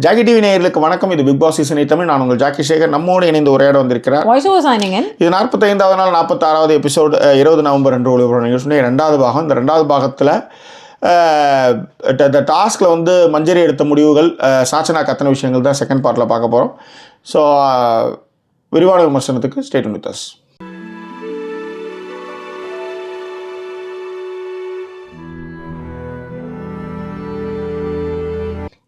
Jackie TV நேயர்களுக்கு வணக்கம். இது பிக் பாஸ் சீசன் 8 தமிழ். நான் உங்கள் ஜாக்கி சேகர். நம்மோடு இணைந்து உரையாட வந்திருக்கிறார். இது 45வது நாள் 46வது எபிசோடு 20 நவம்பர் அன்று ஒளிபரப்பு நிகழ்ச்சியுடைய 2வது பாகம். இந்த 2வது பாகத்தில் இந்த டாஸ்கில் வந்து மஞ்சரி எடுத்த முடிவுகள், சாச்சனா கத்தன விஷயங்கள் தான் செகண்ட் பார்ட்டில் பார்க்க போகிறோம். ஸோ விரிவான விமர்சனத்துக்கு ஸ்டே டியூன் வித் அஸ்.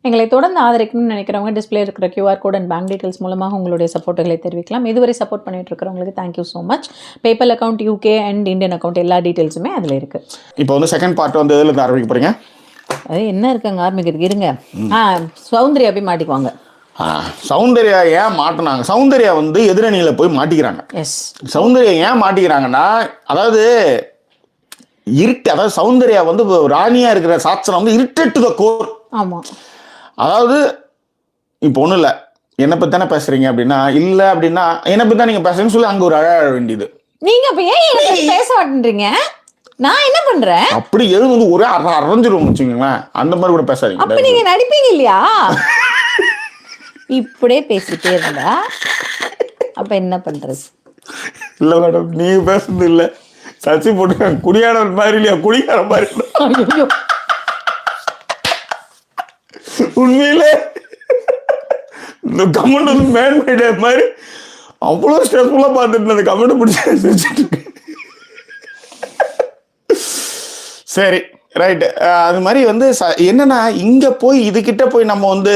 எங்களை தொடர்ந்து ஆதரிக்கணும்னு நினைக்கிறவங்க டிஸ்பிளே இருக்கிற QR code and bank details மூலமாக உங்களுடைய சப்போர்ட்டுகளை தெரிவிக்கலாம். இதுவரை சப்போர்ட் பண்ணிட்டு இருக்கிறவங்களுக்கு thank you so much. PayPal account, UK and Indian account எல்லா டீட்டெயில்ஸுமே அதில் இருக்குது. இப்போ வந்து செகண்ட் பார்ட் வந்து எதில் ஆரம்பிக்க போகிறீங்க? அது என்ன இருக்காங்க ஆரம்பிக்கிறதுக்கு இருங்க. சௌந்தர்யா போய் மாட்டிக்குவாங்க. சௌந்தர்யா ஏன் மாட்டினாங்க? சௌந்தர்யா வந்து எதிரணியில் போய் மாட்டிக்கிறாங்க. எஸ், சௌந்தர்யா ஏன் மாட்டிக்கிறாங்கன்னா, அதாவது சௌந்தர்யா வந்து ராணியாக இருக்கிற சாட்சனம் வந்து இருட்டு த கோர். ஆமாம், அதாவது இப்போ ஒன்றும் இல்லை, என்னை பற்றி தானே பேசுறீங்க அப்படின்னா, இல்லை அப்படின்னா என்னை பற்றி தான் நீங்கள் பேசுறீங்கன்னு சொல்லி அங்கே ஒரு அழ வேண்டியது. நீங்கள் இப்போ ஏன் பேச மாட்டேன்றீங்க? நான் என்ன பண்றேன்? அப்படி எழுந்து வந்து ஒரே அரைஞ்சிருவோம் வச்சுக்கோங்களேன். அந்த மாதிரி கூட பேசாதீங்க. அப்ப நீங்க நடிப்பீங்க இல்லையா? இப்படியே பேசிட்டே இருந்தா அப்ப என்ன பண்றது? இல்லை மேடம், நீங்க பேசுறது இல்லை, சச்சி போட்டு குடியானவர் மாதிரி இல்லையா, குடிக்கார மாதிரி. உண்மையிலே இந்த கமெண்ட் வந்து மேன்மேட் மாதிரி அவ்வளோ ஸ்ட்ரெஸ்ஃபுல்லாக பார்த்துட்டு அந்த கமெண்ட் பிடிச்சி. சரி, ரைட்டு. அது மாதிரி வந்து என்னன்னா, இங்கே போய் இதுக்கிட்ட போய் நம்ம வந்து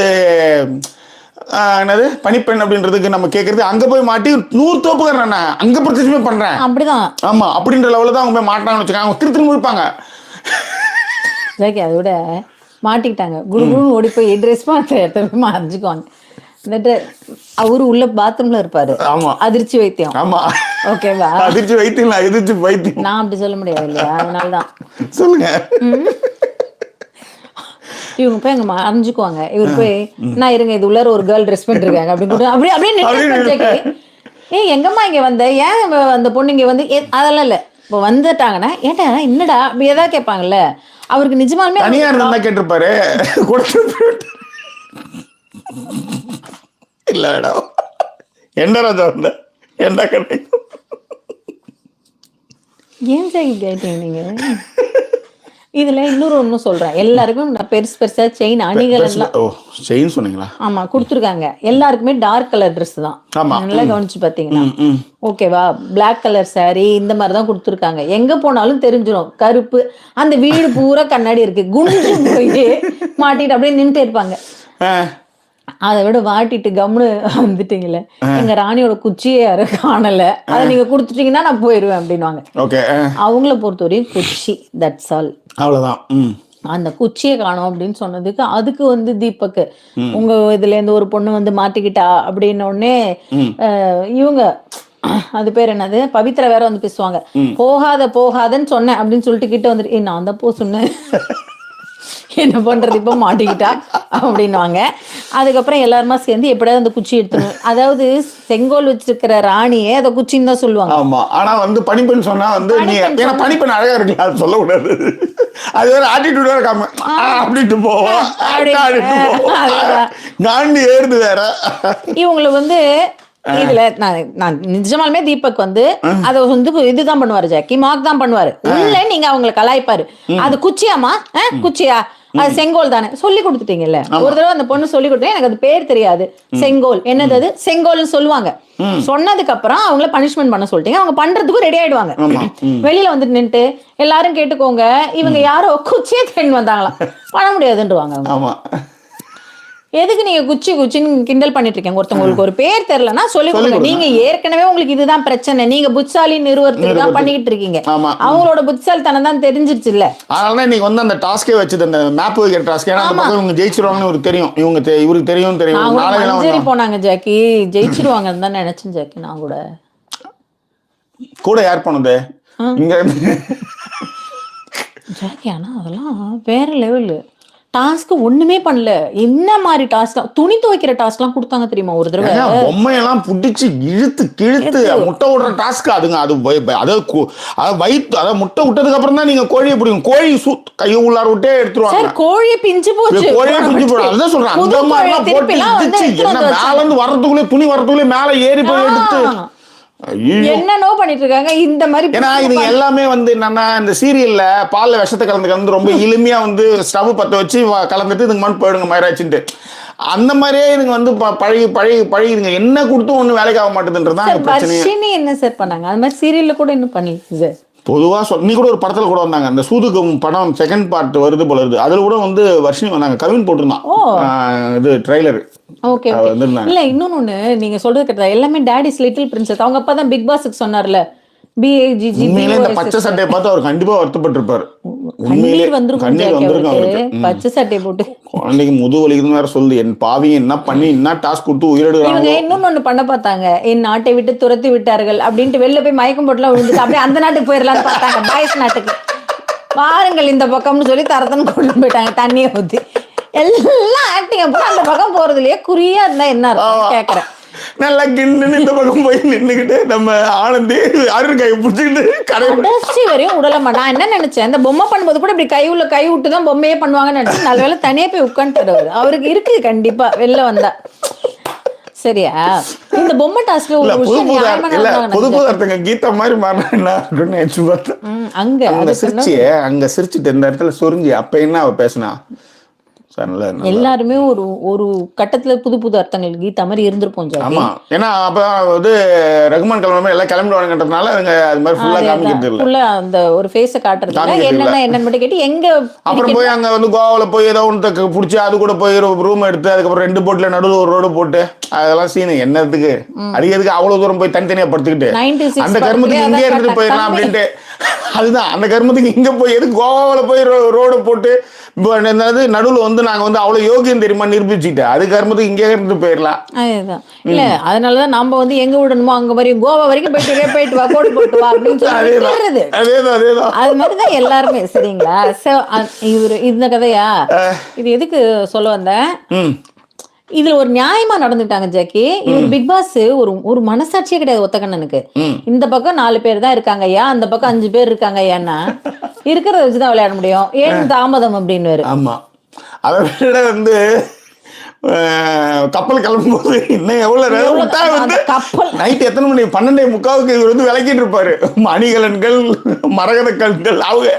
என்னது பனிப்பெண் அப்படின்றதுக்கு நம்ம கேட்கறது, அங்கே போய் மாட்டி 100 தோப்புக்கிறேன் நான் அங்கே பிரச்சனை பண்ணுறேன் அப்படிதான். ஆமாம், அப்படின்ற லெவலில் தான் அவங்க போய் மாட்டாங்கன்னு வச்சுக்காங்க. அவங்க திருத்தி இருப்பாங்க. அதை விட மாட்டிக்கிட்டாங்க, குடுகுடுன்னு ஓடி போய் ட்ரெஸ் மாற்ற அரைஞ்சுக்குவாங்க. அவரு உள்ள பாத்ரூம்ல இருப்பாரு. ஆமா, அதிர்ச்சி வைத்தியம். ஆமா, ஓகேவா? அதிர்ச்சி வைத்தியம், அதிர்ச்சி வைத்தியம் நான் அப்படி சொல்ல முடியாது இல்லையா? அதனாலதான் சொல்லுங்க. இவங்க போய் அங்க அரைஞ்சுக்குவாங்க. இவர் போய் நான் இருங்க, இது உள்ளார ஒரு கேர்ள் ட்ரெஸ் பண்ணிருக்காங்க அப்படின்னு அப்படியே அப்படியே எங்கம்மா இங்க வந்த, ஏன் அந்த பொண்ணு இங்க வந்து, அதெல்லாம் இல்ல. இப்போ வந்துட்டாங்கன்னா ஏன்டா என்னடா அப்படி ஏதாவது கேட்பாங்கல்ல. அவருக்கு நிஜமாலுமே தனியா இருந்தா கேட்டிருப்பாரு. இல்ல மேடம், என்ன ராஜா வந்த என்ன கதை? ஏன் சார் கேட்டீங்க நீங்க? இதுல இன்னொரு ஒன்னும் சொல்றேன். எல்லாருக்கும் பெருசு பெருசா செயின் அணிகள் எல்லாம். ஓ, செயின் சொன்னீங்களா? ஆமா, கொடுத்துருக்காங்க. எல்லாருக்குமே டார்க் கலர் ட்ரெஸ் தான். நல்லா கவனிச்சு பாத்தீங்கன்னா ஓகேவா? பிளாக் கலர் சாரி இந்த மாதிரி தான் கொடுத்துருக்காங்க. எங்க போனாலும் தெரிஞ்சிடும் கருப்பு. அந்த வீடு பூரா கண்ணாடி இருக்கு, குனிஞ்சு போய் மாட்டிட்டு அப்படியே நின்றுட்டே இருப்பாங்க. அதை விட வாட்டிட்டு கம்னு வந்துட்டீங்களே, எங்க ராணியோட குச்சியே யாரும் காணல, அதை நீங்க கொடுத்துட்டீங்கன்னா நான் போயிருவேன் அப்படின்வாங்க. அவங்கள பொறுத்தவரையும் குச்சி, தட்ஸ் ஆல், அவ்வளவுதான். அந்த குச்சியை காணோம் அப்படின்னு சொன்னதுக்கு அதுக்கு வந்து தீபக்கு உங்க இதுல இருந்து ஒரு பொண்ணு வந்து மாட்டிக்கிட்டா அப்படின்னு உடனே இவங்க அது பேர் என்னது, பவித்ரா வேற வந்து பேசுவாங்க. போகாதன்னு சொன்னேன் அப்படின்னு சொல்லிட்டு கிட்ட வந்துட்டு நான் தான் போ சொன்னேன், என்ன பண்றது இப்ப மாட்டிக்கிட்டா அப்படின்வாங்க. அதுக்கப்புறம் எல்லாருமா சேர்ந்து எப்படியாவது அந்த குச்சி எடுத்துணும். அதாவது செங்கோல் வச்சிருக்கிற ராணியே அதை குச்சின்னு தான் சொல்லுவாங்க. ஆமா, ஆனா வந்து பணிப்பெண் சொன்னா வந்து பணிப்பெண் அழகா இருக்கு, அது சொல்லக்கூடாது. அது வேற ஆட்டிடியூட் வேற காம அப்படின்ட்டு போவோம், காண்டி ஏறுது வேற. இவங்களை வந்து இதுல நான் நிஜமாலுமே தீபக் வந்து அதை வந்து இதுதான் பண்ணுவாரு, ஜாக்கி மார்க் தான் பண்ணுவாரு. உள்ள நீங்க அவங்களை கலாய்ப்பாரு. அது குச்சியாமா, குச்சியா, அது செங்கோல் தானே சொல்லி கொடுத்துட்டீங்கல்ல. ஒரு தடவை அந்த பொண்ணு சொல்லி கொடுத்தேன், எனக்கு அது பேர் தெரியாது. செங்கோல் என்னது, அது செங்கோல்னு சொல்லுவாங்க. சொன்னதுக்கு அப்புறம் அவங்கள பனிஷ்மெண்ட் பண்ண சொல்லிட்டீங்க, அவங்க பண்றதுக்கும் ரெடி ஆயிடுவாங்க. வெளியில வந்துட்டு நின்னுட்டு எல்லாரும் கேட்டுக்கோங்க, இவங்க யாரோ குச்சியே தேடி வந்தாங்களாம், பண்ண முடியாதுன்றவாங்க. எதுக்கு நீங்க குச்சின்னு கிண்டல் பண்ணிட்டு இருக்கீங்க? ஒருத்தவங்களுக்கு ஒரு பேர் தெரியலன்னா சொல்லி கொடுங்க. நீங்க ஏற்கனவே உங்களுக்கு இதுதான் பிரச்சனை, நீங்க புட்சாலி நிறுவனத்துக்கு தான் பண்ணிக்கிட்டு இருக்கீங்க. அவங்களோட புட்சாலித்தனம் தான் தெரிஞ்சிருச்சு இல்ல. அதனால நீங்க வந்து அந்த டாஸ்கே வச்சது, அந்த மேப் வைக்கிற டாஸ்க், ஏன்னா அந்த பக்கம் இவங்க ஜெயிச்சிருவாங்கன்னு இவருக்கு தெரியும், இவருக்கு தெரியும். மஞ்சரி போனாங்க ஜாக்கி, ஜெயிச்சிருவாங்கன்னு தான் நினைச்சேன் ஜாக்கி. நான் கூட யார் போனது இங்க ஜாக்கி? ஆனா அதெல்லாம் வேற லெவலு. டாஸ்க் ஒண்ணுமே பண்ணல. என்ன மாதிரி டாஸ்க், துணி துவைக்கிற டாஸ்க்லாம் கொடுத்தாங்க தெரியுமா ஒரு தடவை. பொம்மையெல்லாம் புடிச்சு இழுத்து கிழுத்து முட்டை விடுற டாஸ்க் அதுங்க. அது வயிற்று அதாவது முட்டை விட்டதுக்கு அப்புறம் தான் நீங்க கோழியை பிடிக்கும். கோழி கையை உள்ளார விட்டே எடுத்துருவாங்க. கோழியை பிஞ்சு போச்சு. கோழியை பிஞ்சு போடும். அதுதான் சொல்றேன். அந்த மாதிரிலாம் போட்டு என்ன மேல இருந்து வர்றதுக்குள்ளே துணி வர்றதுக்குள்ளே மேல ஏறி போய் எடுத்து என்னன்னோ பண்ணிட்டு இருக்காங்க இந்த மாதிரி. ஏன்னா இது எல்லாமே வந்து என்னன்னா இந்த சீரியல்ல பால்ல விஷத்தை கலந்து ரொம்ப எளிமையா வந்து ஸ்டவ் பத்த வச்சு கலந்துட்டு இதுக்கு மண் போயிடுங்க மயிராச்சுட்டு அந்த மாதிரியே இதுங்க வந்து பழகிதுங்க. என்ன கொடுத்தும் ஒண்ணு வேலைக்கு ஆக மாட்டேதுன்றதான் பிரச்சனை. என்ன சார் பண்ணாங்க அது மாதிரி சீரியல்ல கூட இன்னும் பண்ணல சார். பொதுவா நீ கூட ஒரு படத்துல கூட வந்தாங்க, அந்த சூதுகம் படம் செகண்ட் பார்ட் வருது போல இருக்கு. அதுல கூட வந்து வர்ஷினி வந்தாங்க, கவின் போட்டிருந்தான் இது ட்ரைலர். ஓகே இல்ல இன்னொன்னு நீங்க சொல்றது கரெக்டா. எல்லாமே டாடிஸ் லிட்டில் பிரின்சஸ். அவங்க அப்பா தான் பிக் பாஸ்க்கு சொன்னார்ல BAGG. இந்த பச்சை சட்டையை பார்த்து அவர் கண்டிப்பா வருத்தப்பட்டிருப்பாரு. உண்மையிலே கண்ணீர் வந்திருக்கும் அவருக்கு. பச்சை சட்டை போட்டு குழந்தைக்கு முதுகு வலிக்குதுன்னு வேற சொல்லுது. என் பாவியை என்ன பண்ணி என்ன டாஸ்க் கொடுத்து உயிரிடுறாங்க. இன்னொன்னு பண்ண பார்த்தாங்க, என் நாட்டை விட்டு துரத்தி விட்டார்கள் அப்படின்ட்டு வெளில போய் மயக்கம் போட்டுலாம் விழுந்துட்டு அப்படியே அந்த நாட்டுக்கு போயிடலாம்னு பார்த்தாங்க. பாய்ஸ் நாட்டுக்கு பாருங்கள் இந்த பக்கம்னு சொல்லி தரத்தன்னு கொண்டு போயிட்டாங்க தண்ணியை ஊற்றி. எல்லாம் ஆக்டிங் அப்போ அந்த பக்கம் போறதுலயே குறியா இருந்தா என்ன கேக்குறேன். நல்லா கிண்டுன்னு இந்த பக்கம் போய் நின்னுக்கிட்டு நம்ம ஆனந்தி அருண் கையை பிடிச்சிக்கிட்டு கடைசி வரையும் உடலமா. நான் என்ன நினைச்சேன், இந்த பொம்மை பண்ணும்போது கூட இப்படி கை விட்டு தான் பொம்மையே பண்ணுவாங்கன்னு நினைச்சேன். நல்ல வேலை தனியா போய் உட்காந்துட்டு அவருக்கு இருக்கு கண்டிப்பா வெளில வந்தா. சரியா இந்த பொம்மை டாஸ்க்ல ஒரு புது புது அர்த்தங்க கீதா மாதிரி மாறினா அங்க சிரிச்சியே அங்க சிரிச்சுட்டு இந்த இடத்துல சொரிஞ்சி அப்ப என்ன அவ பேசினா எல்லாருமே ஒரு கட்டத்துல புது புது அர்த்தங்கள் கீதா மாதிரி இருந்திருப்போம். ஆமா ஏன்னா அப்ப வந்து ரகுமான் கிளம்பி எல்லாம் கிளம்பிடுவாங்கன்றதுனால அவங்க அது மாதிரி ஃபுல்லா காமிக்கிறது இல்ல. ஃபுல்லா அந்த ஒரு ஃபேஸ காட்டுறது என்னன்னா என்னன்னு மட்டும் கேட்டு எங்க அப்புறம் போய் அங்க வந்து கோவால போய் ஏதோ ஒன்று பிடிச்சி அது கூட போய் ரூம் எடுத்து அதுக்கப்புறம் 2 போட்ல நடுவில் ஒரு ரோடு போட்டு அதெல்லாம் சீனு என்னத்துக்கு அடிக்கிறதுக்கு அவ்வளவு தூரம் போய் தனித்தனியா படுத்துக்கிட்டு அந்த கர்மத்துக்கு இங்கே இருந்துட்டு போயிடலாம் அப்படின்ட்டு. அதுதான் அந்த கர்மத்துக்கு இங்க போய் எதுக்கு கோவாவில் போய் ரோடு போட்டு நடுவில் வந்து நாங்க வந்து அவ்வளவு யோகியம் தெரியுமா நிரூபிச்சுட்டு அது கர்மத்துக்கு இங்கே இருந்து போயிடலாம். அதுதான் இல்ல அதனாலதான் நம்ம வந்து எங்க விடணுமோ அங்க வரையும் கோவா வரைக்கும் போயிட்டு வா கோடு போட்டு வா அப்படின்னு சொல்லி அதேதான் அது மாதிரிதான் எல்லாருமே. சரிங்களா இவரு இந்த கதையா இது எதுக்கு சொல்ல வந்தேன், இதுல ஒரு நியாயமா நடந்துட்டாங்க ஜாக்கி. இவர் பிக் பாஸ் ஒரு மனசாட்சியே கிடையாது ஒத்தக்கண்ணனுக்கு. இந்த பக்கம் 4 பேர் தான் இருக்காங்க ஐயா, அந்த பக்கம் 5 பேர் இருக்காங்க ஐயான்னா இருக்கிறத வச்சுதான் விளையாட முடியும். ஏன் தாமதம் அப்படின்னு. ஆமா அதை விட வந்து கப்பல் கிளம்பும் போது இன்னும் எவ்வளவு கப்பல் நைட் எத்தனை மணி 12:45 இவர் வந்து விளக்கிட்டு இருப்பாரு. மணிகலன்கள் மரகத கல்கள் அவங்க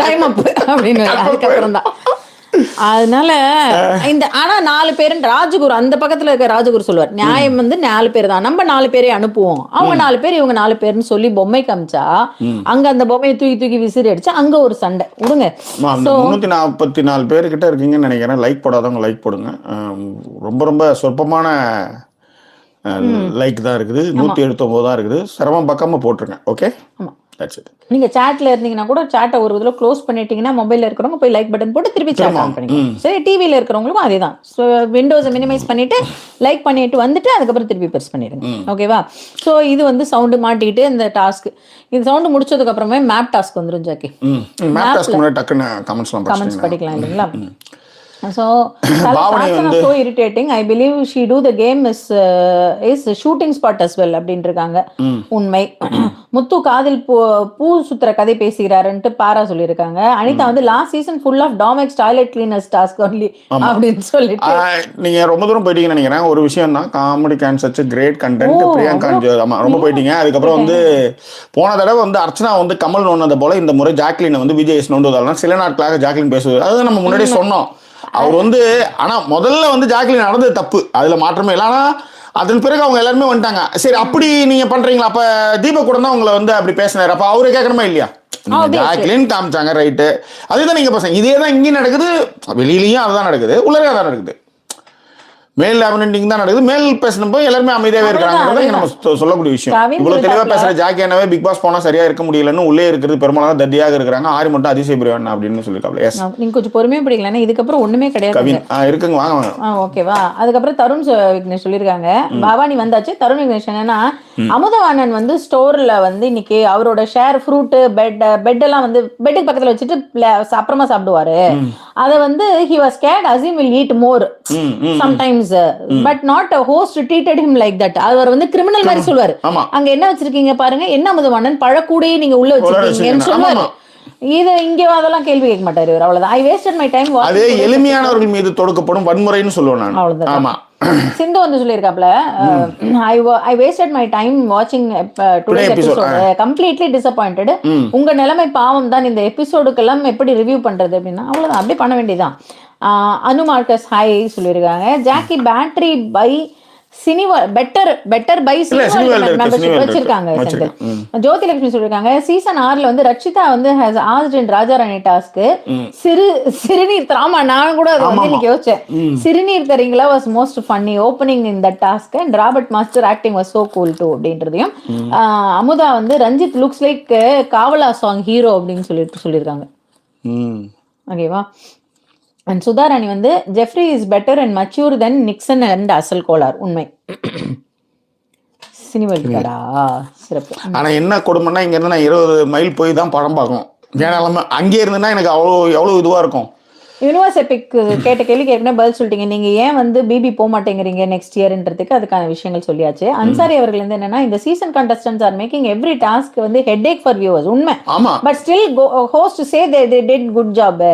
டைம் அப்படின்னு அதுக்கப்புறம் தான். அதனால இந்த ஆனா 4 பேர் ராஜகுரு அந்த பக்கத்துல இருக்க ராஜகுரு சொல்லுவார் நியாயம் வந்து 4 பேர் தான், நம்ம 4 பேரே அனுப்புவோம், அவங்க 4 பேர் இவங்க 4 பேர்னு சொல்லி பொம்மை காமிச்சா அங்க அந்த பொம்மையை தூக்கி விசிறி அடிச்சா அங்க ஒரு சண்டை விடுங்க. 344 பேர்கிட்ட இருக்கீங்கன்னு நினைக்கிறேன். லைக் போடாதவங்க லைக் போடுங்க. ரொம்ப ரொம்ப சொற்பமான லைக் தான் இருக்குது, 179 தான் இருக்குது. சிரமம் பக்கமா போட்டுருங்க. ஓகே நீங்க சாட்ல இருந்தீங்கன்னா கூட சாட்டை ஒரு இதுல க்ளோஸ் பண்ணிட்டீங்கன்னா மொபைல்ல இருக்கிறவங்க போய் லைக் பட்டன் போட்டு திருப்பி சாட் ஆன் பண்ணிக்கலாம். சரி டிவில இருக்கிறவங்களுக்கும் அதேதான். விண்டோஸை மினிமைஸ் பண்ணிட்டு லைக் பண்ணிட்டு வந்துட்டு அதுக்கப்புறம் திருப்பி பிரஸ் பண்ணிடுங்க. ஓகேவா? ஸோ இது வந்து சவுண்டு மாட்டிக்கிட்டு இந்த டாஸ்க் இது சவுண்டு முடிச்சதுக்கு அப்புறமே மேப் டாஸ்க் வந்துடும் ஜாக்கி. கமெண்ட்ஸ் படிக்கலாம் இல்லைங்களா? So so irritating. I believe she do the game is shooting spot as well அப்படின்றாங்க. உண்மை. முத்து காதில் பூ சுத்துற கதை பேசுகிறாருன்ட்டு பாரா சொல்லியிருக்காங்க. அனிதா வந்து last season full of Domex toilet cleaners task only அப்படின்னு சொல்லிட்டு நீங்க ரொம்ப தூரம் போயிட்டீங்கன்னு நினைக்கிறேன். ஒரு விஷயம் தான், comedy can such great content. Priyanka ரொம்ப போயிட்டீங்க. அதுக்கப்புறம் வந்து போன தடவை வந்து அர்ச்சனா வந்து கமல் நோண்டது போல இந்த முறை ஜாக்லின் வந்து விஜய் நோண்டுவதால் சில நாட்களாக ஜாக்லின் பேசுவது அதுதான் நம்ம முன்னாடியே சொன்னோம். அவர் வந்து ஆனா முதல்ல வந்து ஜாக்லின் நடந்தது தப்பு, அதுல மாற்றமே இல்லை. ஆனா அதன் பிறகு அவங்க எல்லாருமே வந்துட்டாங்க. சரி அப்படி நீங்க பண்றீங்களா? அப்ப தீபக் கூட தான் உங்களை வந்து அப்படி பேசினாரு. அப்ப அவரே கேட்கணுமா இல்லையா? ஜாக்லின் காமிச்சாங்க ரைட்டு, அதுதான் நீங்க பசங்க இதே தான் இங்கேயும் நடக்குது, வெளியிலயும் அதுதான் நடக்குது, உள்ளே தான் நடக்குது. மேல் டாமினேட்டிங் தான் நடக்குது. மேல் பேசணும்போ எல்லாருமே அமைதியாவே இருக்காங்க. நம்ம சொல்லக்கூடிய விஷயம். இவ்வளவு தெளிவா பேசுற ஜாக்கி அண்ணாவே பிக் பாஸ் போனா சரியா இருக்க முடியலன்னு உள்ளே இருக்கிறது பெரும்பாலும் தத்தியாக இருக்கிறாங்க. ஆரி மட்டும் அதிசய பிரிவான் அப்படின்னு சொல்லிருக்காப்ல. எஸ், நீங்க கொஞ்சம் பொறுமையா படிக்கல. இதுக்கப்புறம் ஒண்ணுமே கிடையாது. கவின் இருக்குங்க, வாங்க வாங்க. ஓகேவா. அதுக்கப்புறம் தருண் விக்னேஷ் சொல்லியிருக்காங்க, பவானி வந்தாச்சு. தருண் விக்னேஷ் என்னன்னா, அமுதவாணன் வந்து ஸ்டோர்ல வந்து இன்னைக்கு அவரோட ஷேர் ஃப்ரூட் பெட் எல்லாம் வந்து பெட்டுக்கு பக்கத்துல வச்சுட்டு அப்புறமா சாப்பிடுவாரு. அதை வந்து he was scared Azim will eat more sometimes but not a host treated him like that. அவர் வந்து கிரிமினல் மாதிரி சொல்வாரு. அங்க என்ன வச்சிருக்கீங்க பாருங்க, என்ன அமுதவாணன் பழக்கூடையே நீங்க உள்ள வச்சிருக்கீங்கன்னு சொல்லுவாரு. இது இங்க அதெல்லாம் கேள்வி கேட்க மாட்டாரு இவர். அவ்வளவுதான். ஐ வேஸ்டட் மை டைம். அதே எளிமையானவர்கள் மீது தொடுக்கப்படும் வன்முறைன்னு சொல்லுவேன் நான். அவ்வளவுதான். ஆமா. சிந்து வந்து சொல்லியிருக்காப்ல, I wasted my time watching today's episode. Completely disappointed. உங்க நிலைமை பாவம் தான். இந்த எபிசோடுக்கெல்லாம் எப்படி ரிவ்யூ பண்றது அப்படின்னா அவ்வளவுதான், அப்படியே பண்ண வேண்டியதான். அனு மார்க்கஸ் ஹாய் சொல்லியிருக்காங்க. Jackie battery buy cinema better buy membership வச்சிருக்காங்க. ஜோதி லட்சுமி சொல்லிருக்காங்க, சீசன் 6ல வந்து ரட்சிதா வந்து has asked in Raja Rani task சிறுநீர் ஆமா, நான் கூட அது வந்து இன்னைக்கு யோசிச்சேன். சிறுநீர் தரீங்களா was most funny opening in that task and Robert master acting was so cool too அப்படின்றதையும். அமுதா வந்து Ranjith looks like Kaavaalaa song hero அப்படின்னு சொல்லியிருக்காங்க. ஓகேவா. அண்ட் சுதாராணி வந்து Jeffrey is better and mature than Nixon and Asal Kolaar. உண்மை. சினிமா சிறப்பு. ஆனா என்ன கொடுமைன்னா, இங்க இருந்து நான் 20 மைல் போய் தான் படம் பார்க்கணும். ஏன்னா அங்கே இருந்துன்னா எனக்கு எவ்வளவு இதுவா இருக்கும். யூனிவர்ஸ் எபிக் கேட்ட கேள்வி ஏற்கனவே பதில் சொல்லிட்டீங்க. நீங்க ஏன் வந்து பிபி போக மாட்டேங்கிறீங்க நெக்ஸ்ட் இயர்ன்றதுக்கு அதுக்கான விஷயங்கள் சொல்லியாச்சு. அன்சாரி அவர்கள் வந்து என்னன்னா, இந்த season contestants are making every task வந்து ஹெட்ஏக் ஃபார் வியூவர்ஸ். உண்மை. But still host say they did good job.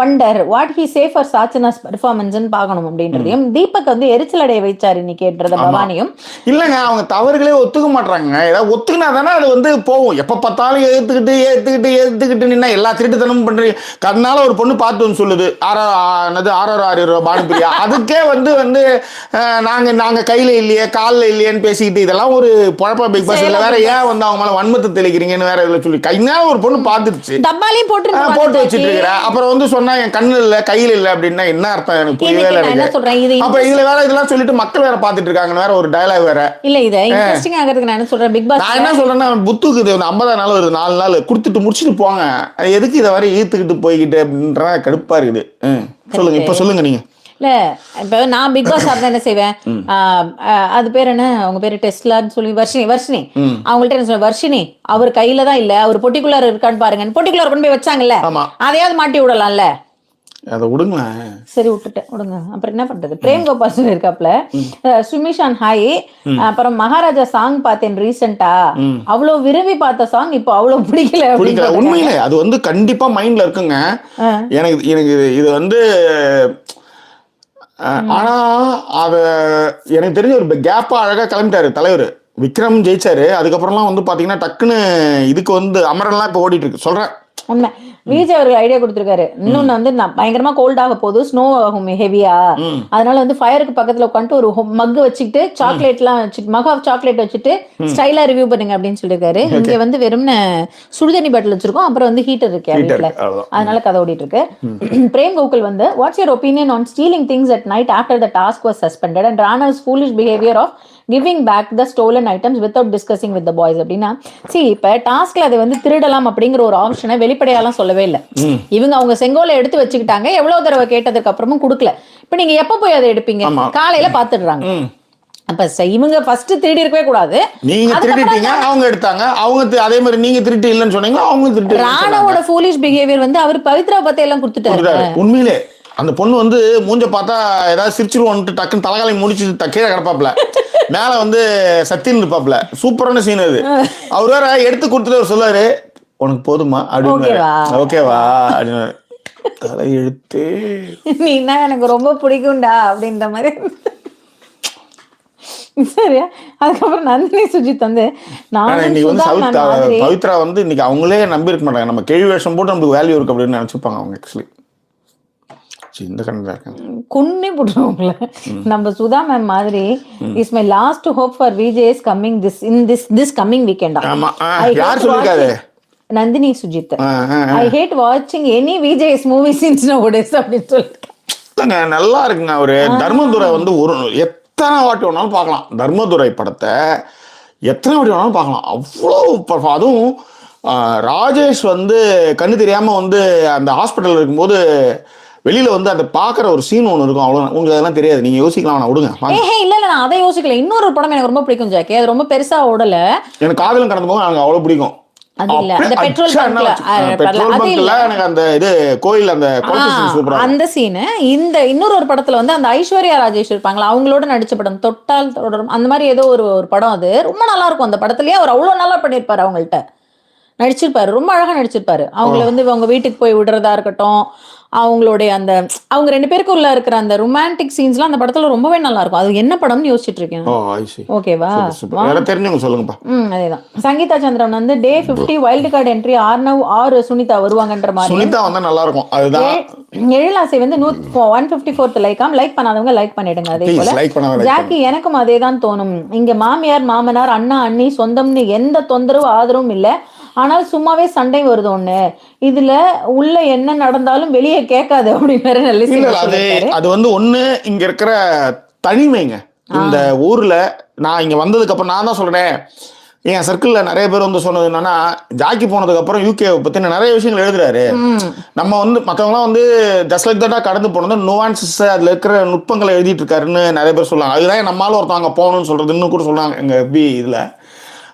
Wonder what he say for Sachana's performance பார்க்கணும் அப்படின்றதையும். தீபக் வந்து எரிச்சல் அடைய வைச்சாரு இன்னைக்குன்றத பவானியும். இல்லங்க, அவங்க தவறுகளே ஒத்துக்க மாட்டாங்க. ஏதாவது ஒத்துக்கினா தானே அது வந்து போகும். எப்ப பார்த்தாலும் ஏத்துக்கிட்டு நின்னா எல்லா திருட்டுத்தனமும் பண்றீங்க. கண்ணால ஒரு பொண்ணு பார்த்து வந்து சொல்லுது, பானுபிரியா, அதுக்கே வந்து நாங்க கையில இல்லையே காலில் இல்லையேன்னு பேசிக்கிட்டு இதெல்லாம் ஒரு பொழப்பா பிக் பாஸ். வேற ஏன் வந்து அவங்க மேல வன்மத்தை தெளிக்கிறீங்கன்னு வேற சொல்லி கைனால ஒரு பொண்ணு பார்த்துருச்சு, டப்பாலையும் போட்டு வச்சுட்டு இருக்கிற. அப்புறம் வந்து சொன்னா என் கண்ணு இல்ல கையில இல்ல அப்படின்னா என்ன அர்த்தம் எனக்கு புரியவே இல்லை. அப்ப இதுல வேற இதெல்லாம் சொல்லிட்டு மக்கள் வேற பாத்துட்டு இருக்காங்க. வேற ஒரு டயலாக் வேற இல்ல. இதை இன்ட்ரெஸ்டிங் ஆகிறதுக்கு நான் என்ன சொல்றேன், பிக் பாஸ் நான் என்ன சொல்றேன்னா, புத்துக்கு இது 50 நாள் வருது, 4 நாள் கொடுத்துட்டு முடிச்சுட்டு போங்க. எதுக்கு இதை வரை ஈத்துக்கிட்டு போய்கிட்டு அப்படின்ற கடுப்பா இருக்குது. சொல்லுங்க, இப்ப சொல்லுங்க நீங்க. இல்ல இப்ப நான் பிக் பாஸ் ஆர்டர் என்ன செய்வேன், அது பேர் என்ன, அவங்க பேரு டெஸ்லான்னு சொல்லி வர்ஷினி அவங்கள்ட்ட என்ன சொல்ல, வர்ஷினி அவர் கையில தான் இல்ல, அவர் பொட்டிக்குலர் இருக்கான்னு பாருங்க. பொட்டிக்குலர் கொண்டு போய் வச்சாங்கல்ல, அதையாவது மாட்டி விடலாம்ல. அதை விடுங்க. சரி விட்டுட்டேன், விடுங்க. அப்புறம் என்ன பண்றது. பிரேம் கோபால் இருக்காப்ல, சுமிஷான் ஹாய். அப்புறம் மகாராஜா சாங் பார்த்தேன் ரீசெண்டா, அவ்வளவு விரும்பி பார்த்த சாங் இப்போ அவ்வளவு பிடிக்கல. உண்மையிலே அது வந்து கண்டிப்பா மைண்ட்ல இருக்குங்க. எனக்கு இது வந்து ஆனா அத எனக்கு தெரிஞ்ச ஒரு கேப்பா அழகா கிளம்பிட்டாரு தலைவர். விக்ரம் ஜெயிச்சாரு, அதுக்கப்புறம்லாம் வந்து பாத்தீங்கன்னா டக்குன்னு இதுக்கு வந்து அமரன்லாம் இப்ப ஓடிட்டு இருக்கு. சொல்றேன் உண்மை. விஜய் அவர்கள் ஐடியா கொடுத்திருக்காரு. இன்னொன்னு வந்து பயங்கரமா கோல்ட் ஆக போகுது, ஸ்னோ ஆகும் ஹெவியா, அதனால வந்து ஃபயருக்கு பக்கத்துல உட்காந்துட்டு ஒரு மக் வச்சுக்கிட்டு சாக்லேட் எல்லாம் வச்சுட்டு மக் ஆஃப் சாக்லேட் வச்சுட்டு ஸ்டைலா ரிவ்யூ பண்ணுங்க அப்படின்னு சொல்லிருக்காரு. இங்க வந்து வெறும் சுடுதண்ணி பாட்டில் வச்சிருக்கோம், அப்புறம் வந்து ஹீட்டர் இருக்கு வீட்டுல, அதனால கதை ஓடிட்டு இருக்கு. பிரேம் கோகுல் வந்து what's your opinion on stealing things at night after the task was suspended and Rana's foolish behaviour of giving back the stolen items without discussing with the boys அப்படின்னா, இப்ப டாஸ்க்ல அதை வந்து திருடலாம் அப்படிங்கிற ஒரு ஆப்ஷனை வெளிப்படையாலாம் சொல்லவே இல்லை. இவங்க அவங்க செங்கோலை எடுத்து வச்சுக்கிட்டாங்க, எவ்வளவு தடவை கேட்டதுக்கு அப்புறமும் கொடுக்கல. இப்ப நீங்க எப்ப போய் அதை எடுப்பீங்க, காலையில பாத்துடுறாங்க. அப்ப இவங்க ஃபர்ஸ்ட் திருடி இருக்கவே கூடாது. நீங்க திருடிட்டீங்க, அவங்க எடுத்தாங்க. அவங்க அதே மாதிரி நீங்க திருடி இல்லன்னு சொன்னீங்க, அவங்க திருடி. ராணாவோட ஃபூலிஷ் பிஹேவியர் வந்து அவர் பவித்ரா பத்தி எல்லாம் கொடுத்துட்டாரு. உண்மையிலே அந்த பொண்ணு வந்து மூஞ்ச பார்த்தா ஏதாவது சிரிச்சிருவோன்ட்டு டக்குன்னு தலைகாலை முடிச்சு கீழே கிடப்பாப்ல, மேல வந்து சத்தின்னு இருப்பாப்ல. சூப்பரான சீன் அது. அவர் வேற எடுத்து கொடுத்துட்டு அவர் சொல்லுவாரு, உனக்கு போதுமா அப்படின்னு, ஓகேவா அப்படின்னு தலை எழுத்து நீனா எனக்கு ரொம்ப பிடிக்கும்டா அப்படின்ற மாதிரி. சரியா. அதுக்கப்புறம் நந்தினி சுஜித் வந்து பவித்ரா வந்து இன்னைக்கு அவங்களே நம்பி இருக்க மாட்டாங்க. நம்ம கேள்வி வேஷம் போட்டு நமக்கு வேல்யூ இருக்கு அப்படின்னு நினைச்சுப்பாங்க அவங்க. ஆக்சுவலி இந்த கொன்னே போட்டுருவாங்கள. நம்ம சுதா மேம் மாதிரி is my last hope for Vijay is coming this coming weekend. யார் சொல்லிருக்காரு? நந்தினி சுஜித். ஐ ஹேட் வாட்சிங் any Vijay's movie since nowadays அப்படின்னு சொல்லிருக்கேன். இல்லைங்க நல்லா இருக்குங்க. அவரு தர்மதுரை வந்து எத்தனை வாட்டி வேணாலும் பார்க்கலாம். தர்மதுரை படத்தை எத்தனை வாட்டி வேணாலும் பார்க்கலாம். அவ்வளோ அதுவும் ராஜேஷ் வந்து கண்ணு தெரியாம வந்து அந்த ஹாஸ்பிட்டல் இருக்கும்போது வெளியில வந்து அதை பாக்குற ஒரு சீன் ஒன்று இருக்கும். அவ்வளோ உங்களுக்கு அதெல்லாம் தெரியாது, நீங்க யோசிக்கலாம். நான் விடுங்க. இல்ல நான் அதை யோசிக்கல. இன்னொரு படம் எனக்கு ரொம்ப பிடிக்கும் ஜாக்கி, அது ரொம்ப பெருசா ஓடல. எனக்கு காதலும் கடந்து போக எனக்கு அவ்வளவு பிடிக்கும். அந்த சீன் இந்த இன்னொரு படத்துல வந்து அந்த ஐஸ்வர்யா ராஜேஷ் இருப்பாங்களா, அவங்களோட நடிச்ச படம் தொட்டால் தொடரும், அந்த மாதிரி ஏதோ ஒரு படம். அது ரொம்ப நல்லா இருக்கும். அந்த படத்துலயே அவர் அவ்வளவு நல்லா பண்ணிருப்பாரு, அவங்கள்ட்ட நடிச்சிருப்பாரு, ரொம்ப அழகா நடிச்சிருப்பாரு. அவங்கள வந்து அவங்க வீட்டுக்கு போய் விடுறதா இருக்கட்டும், அவங்களுடைய அந்த அவங்க 2 பேருக்குள்ள இருக்கிற அந்த ரொமான்டிக் சீன்ஸ்லாம் அந்த படத்துல ரொம்பவே நல்லா இருக்கும். அது என்ன படம்னு யோசிச்சுட்டு இருக்கேன். ஓகேவா, சொல்லுங்கப்பா. அதேதான். சங்கீதா சந்திரன் வந்து day 50 wild card entry Arnav or Sunitha வருவாங்கன்ற மாதிரி. சுனிதா வந்தா நல்லா இருக்கும். அதுதான். எழிலாசை வந்து 154th லைக் பண்ணாதவங்க லைக் பண்ணிடுங்க. அதே போல ஜாக்கி எனக்கும் அதே தான் தோணும். இங்க மாமியார் மாமனார் அண்ணா அண்ணி சொந்தம்னு எந்த தொந்தரவு ஆதரவும் இல்ல, ஆனால் சும்மாவே சண்டை வருது ஒண்ணு, இதுல உள்ள என்ன நடந்தாலும் வெளியே கேட்காது அப்படின்னு. அது வந்து ஒண்ணு இங்க இருக்கிற தனிமைங்க. இந்த ஊர்ல நான் இங்க வந்ததுக்கு அப்புறம் நான் தான் சொல்றேன், என் சர்க்கிள்ல நிறைய பேர் வந்து சொன்னது என்னன்னா, ஜாக்கி போனதுக்கு அப்புறம் யூகே பத்தின நிறைய விஷயங்கள் எழுதுறாரு. நம்ம வந்து மற்றவங்களாம் வந்து ஜஸ்ட் லைக் தட்டா கடந்து போனது நுவான்சஸ் அதுல இருக்கிற நுட்பங்களை எழுதிட்டு இருக்காருன்னு நிறைய பேர் சொல்லுவாங்க. அதுதான் நம்மளால ஒருத்தவங்க போகணும்னு சொல்றது இன்னும் கூட சொல்றாங்க எங்க இதுல.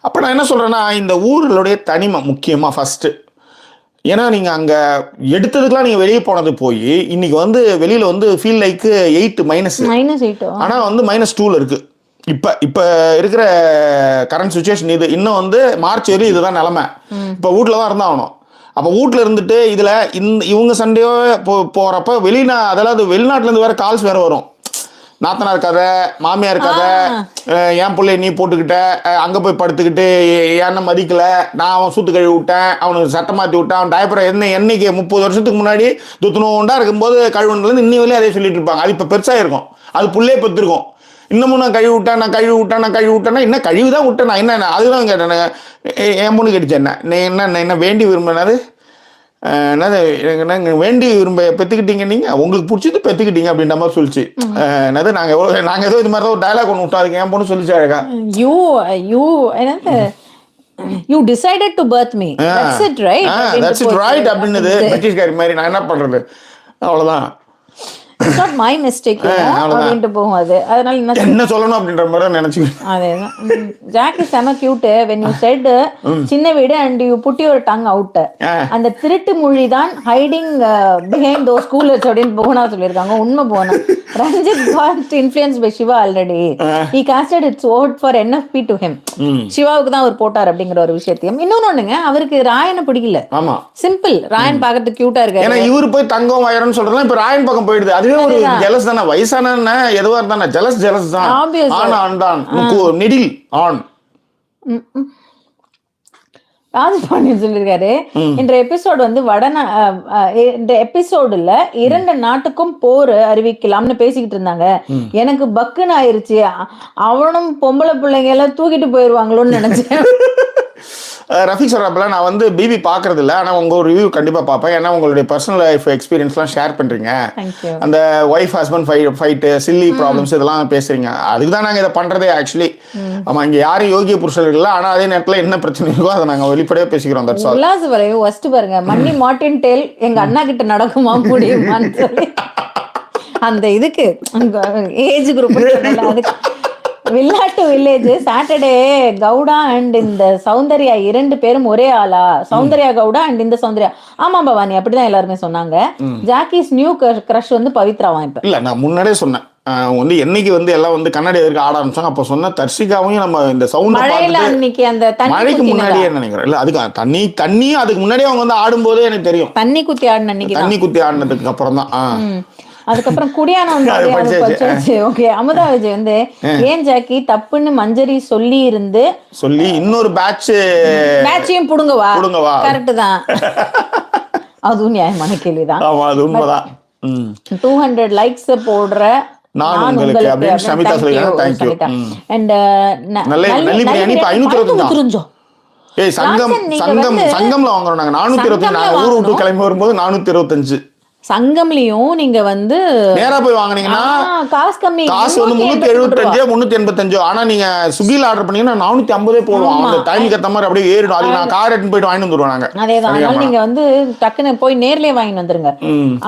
அப்போ நான் என்ன சொல்கிறேன்னா, இந்த ஊர்களுடைய தனிமை முக்கியமாக ஃபஸ்ட்டு. ஏன்னா நீங்கள் அங்கே எடுத்ததுக்கெலாம் நீங்கள் வெளியே போனது போய் இன்னைக்கு வந்து வெளியில் வந்து ஃபீல் லைக் 8 -8 ஆனால் வந்து -2 இருக்குது. இப்போ இருக்கிற கரண்ட் சுச்சுவேஷன் இது. இன்னும் வந்து மார்ச் வரையும் இதுதான் நிலமை. இப்போ வீட்டில் தான் இருந்தாகணும். அப்போ வீட்டில் இருந்துட்டு இதில் இவங்க சண்டையோ போகிறப்ப வெளிநாட்டிலேருந்து வேறு கால்ஸ் வேறு வரும். நாத்தனார் கதை, மாமியார் கதை, என் பிள்ளை நீ போட்டுக்கிட்ட, அங்கே போய் படுத்துக்கிட்டு என்ன மதிக்கல, நான் அவன் சூத்து கழுவி விட்டேன், அவனுக்கு சட்டை மாற்றி விட்டான், அவன் டைப்பரை என்னைக்கு 30 வருஷத்துக்கு முன்னாடி துத்துனோண்டா இருக்கும்போது கழுவுனதுலேருந்து இன்னி வரையும் அதே சொல்லிட்டு இருப்பாங்க. அது இப்போ பெருசாக இருக்கும். அது புள்ளையே பெற்றிருக்கும். இன்னமும் நான் கழுவி விட்டேன், நான் கழுவி விட்டேன்னா என்ன கழிவு தான் விட்டேன் நான் என்ன அதுதான் கேட்டேன். என் பொண்ணு கேட்டுச்சேன், என்ன என்ன வேண்டி விரும்பினது என்னது வேண்டி விரும்ப பெற்றுக்கிட்டீங்க, நீங்கள் உங்களுக்கு பிடிச்சது பெற்றுக்கிட்டீங்க அப்படின்ற மாதிரி சொல்லிச்சு. என்னது நாங்கள் ஏதோ இது மாதிரி தான் ஒரு டயலாக் ஒன்று விட்டோம். அதுக்கு என் பொண்ணு சொல்லிச்சு அழகா, you decided to birth me, that's it right அப்படின்னது பிரிட்டிஷ்காரி மாதிரி. நான் என்ன பண்றது, அவ்வளவுதான். It's not my mistake அப்படின்ட்டு போகும். அது அதனால என்ன சொல்லணும் அப்படின்ற மாதிரி நினைச்சுக்கேன். அதேதான். ஜாக்கி செம கியூட் when you said சின்ன வீடு and you put your tongue out. அந்த திருட்டு மொழி தான் hiding behind those coolers அப்படின்னு போனா சொல்லியிருக்காங்க. உண்மை போனா Ranjith got influenced by Shiva already. He casted its vote for NFP to him. சிவாவுக்கு தான் அவர் போட்டார் அப்படிங்கிற ஒரு விஷயத்தையும். இன்னொன்னு ஒண்ணுங்க, அவருக்கு ராயனை பிடிக்கல. ஆமா, சிம்பிள். ராயன் பார்க்கறதுக்கு கியூட்டா இருக்காரு. ஏன்னா இவரு போய் தங்கம் வயரன்னு சொல்றதுலாம் இப்ப ராயன் பக்கம் போயிடுது. அதுவே ஒரு ஜெலஸ் தானே. வயசான எதுவா இருந்தானே ஜெலஸ் தான். ஆன் நெடில் ஆன். ராஜபாண்டியன் சொல்லியிருக்காரு, இந்த எபிசோடு வந்து இந்த எபிசோடுல 2 நாட்டுக்கும் போர் அறிவிக்கலாம்னு பேசிக்கிட்டு இருந்தாங்க. எனக்கு பக்குன்னு ஆயிருச்சு, அவனும் பொம்பளை பிள்ளைங்க எல்லாம் தூக்கிட்டு போயிருவாங்களோன்னு நினைச்சேன். ரஃபீக் சொல்றப்பல நான் வந்து பிபி பாக்குறது இல்லை, ஆனால் உங்க ரிவ்யூ கண்டிப்பா பார்ப்பேன். ஏன்னா உங்களுடைய பர்சனல் லைஃப் எக்ஸ்பீரியன்ஸ்லாம் ஷேர் பண்றீங்க. அந்த wife husband fight chilli problems இதெல்லாம் பேசுறீங்க. அதுக்கு தான் நாங்கள் இதை பண்றதே ஆக்சுவலி. ஆமா, இங்க யாரும் யோகிய புருஷர்கள் இல்லை, ஆனால் அதே நேரத்தில் என்ன பிரச்சனை இருக்கோ அதை நாங்கள் வெளிப்படையா பேசிக்கிறோம். பாருங்க, மன்னி மார்டின் டேல் எங்க அண்ணா கிட்ட நடக்குமா முடியுமான்னு சொல்லி அந்த இதுக்கு ஏஜ் குரூப் அதுக்கு வில்லாட்டு வில்லேஜ் சாட்டர்டே கவுடா அண்ட் இந்த சௌந்தர்யா 2 பேரும் ஒரே ஆளா, சௌந்தர்யா கவுடா அண்ட் இந்த சௌந்தர்யா. ஆமா பவானி, அப்படிதான் எல்லாருமே சொன்னாங்க. ஜாக்கிஸ் நியூ கிரஷ் வந்து பவித்ராவா. இப்ப இல்ல, நான் முன்னாடியே சொன்னேன் வந்து என்னைக்கு வந்து எல்லாம் வந்து கண்ணாடி எதிர்க்க ஆட ஆரம்பிச்சாங்க அப்ப சொன்ன தர்ஷிகாவையும் நம்ம இந்த சவுண்ட் அன்னைக்கு அந்த மழைக்கு முன்னாடியே நினைக்கிறேன். இல்ல அதுக்கு தண்ணியும் அதுக்கு முன்னாடியே அவங்க வந்து ஆடும்போதே எனக்கு தெரியும். தண்ணி குத்தி ஆடின அன்னைக்கு, தண்ணி குத்தி ஆடினதுக்கு அப்புறம் தான். அதுக்கப்புறம் குடியானம். ஓகே, அமுதா விஜய் வந்து ஏன் ஜாக்கி தப்புன்னு மஞ்சரி சொல்லி இன்னொரு பேட்சையும் புடுங்கவா. கரெக்ட் தான், அதுவும் நியாயமான கேள்விதான். 200 லைக்ஸ் போடுற நான் உங்களுக்கு அப்படின்னு சமிதா சொல்லிருக்காங்க. Thank you. அண்ட் நல்லி பிரியாணி 525. ஏய் சங்கம்ல வாங்குறோம் நாங்க 425. நான் ஊர் விட்டு கிளம்பி வரும்போது 425. சங்கம்லயும் நீங்க வந்து நேரா போய் வாங்குனீங்கன்னா காசு கம்மி, காசு வந்து 375 385. ஆனா நீங்க ஸ்விக்கில ஆர்டர் பண்ணீங்கன்னா 450 போடுவோம். அந்த டைமுக்கு ஏத்த மாதிரி அப்படியே ஏறிடும். அதுக்கு நான் கார் எடுத்துன்னு போயிட்டு வாங்கிட்டு வந்துருவோம் நாங்க. அதேதான். அதனால நீங்க வந்து டக்குன்னு போய் நேர்லயே வாங்கிட்டு வந்துருங்க.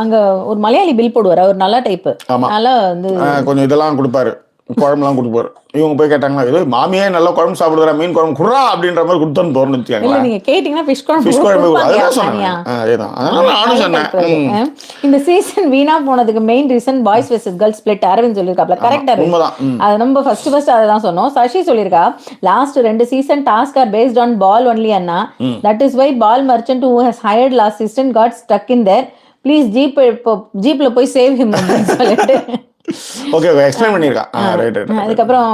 அங்க ஒரு மலையாளி பில் போடுவாரு, அவர் நல்ல டைப். நல்லா வந்து கொஞ்சம் இதெல்லாம் கொடுப்பாரு, குழம்புலாம் கொடுப்பாரு. இவங்க போய் கேட்டாங்களா, இது மாமியே நல்லா குழம்பு சாப்பிடுறா, மீன் குழம்பு குடுறா அப்படின்ற மாதிரி கொடுத்தோன்னு போறோம்னு வச்சுக்கோங்களேன். நீங்க கேட்டீங்கன்னா ஃபிஷ் குழம்பு குழம்பு அதுதான் சொன்னேன். அதேதான், அதனால நானும் சொன்னேன். இந்த சீசன் வீணா போனதுக்கு main reason boys versus girls split. Aravind சொல்லியிருக்காப்ல, கரெக்டா உண்மைதான். அது நம்ம ஃபர்ஸ்ட் அதான் சொன்னோம். சசி சொல்லியிருக்கா, last 2 season task are based on ball only அண்ணா. That is why ball merchant who has hired last season got stuck in there. Please ஜீப்ல போய் சேவ் ஹிம் அப்படின்னு சொல்லிட்டு ஓகே எக்ஸ்பிளைன் பண்ணிருக்கா. Right right. அதுக்கப்புறம்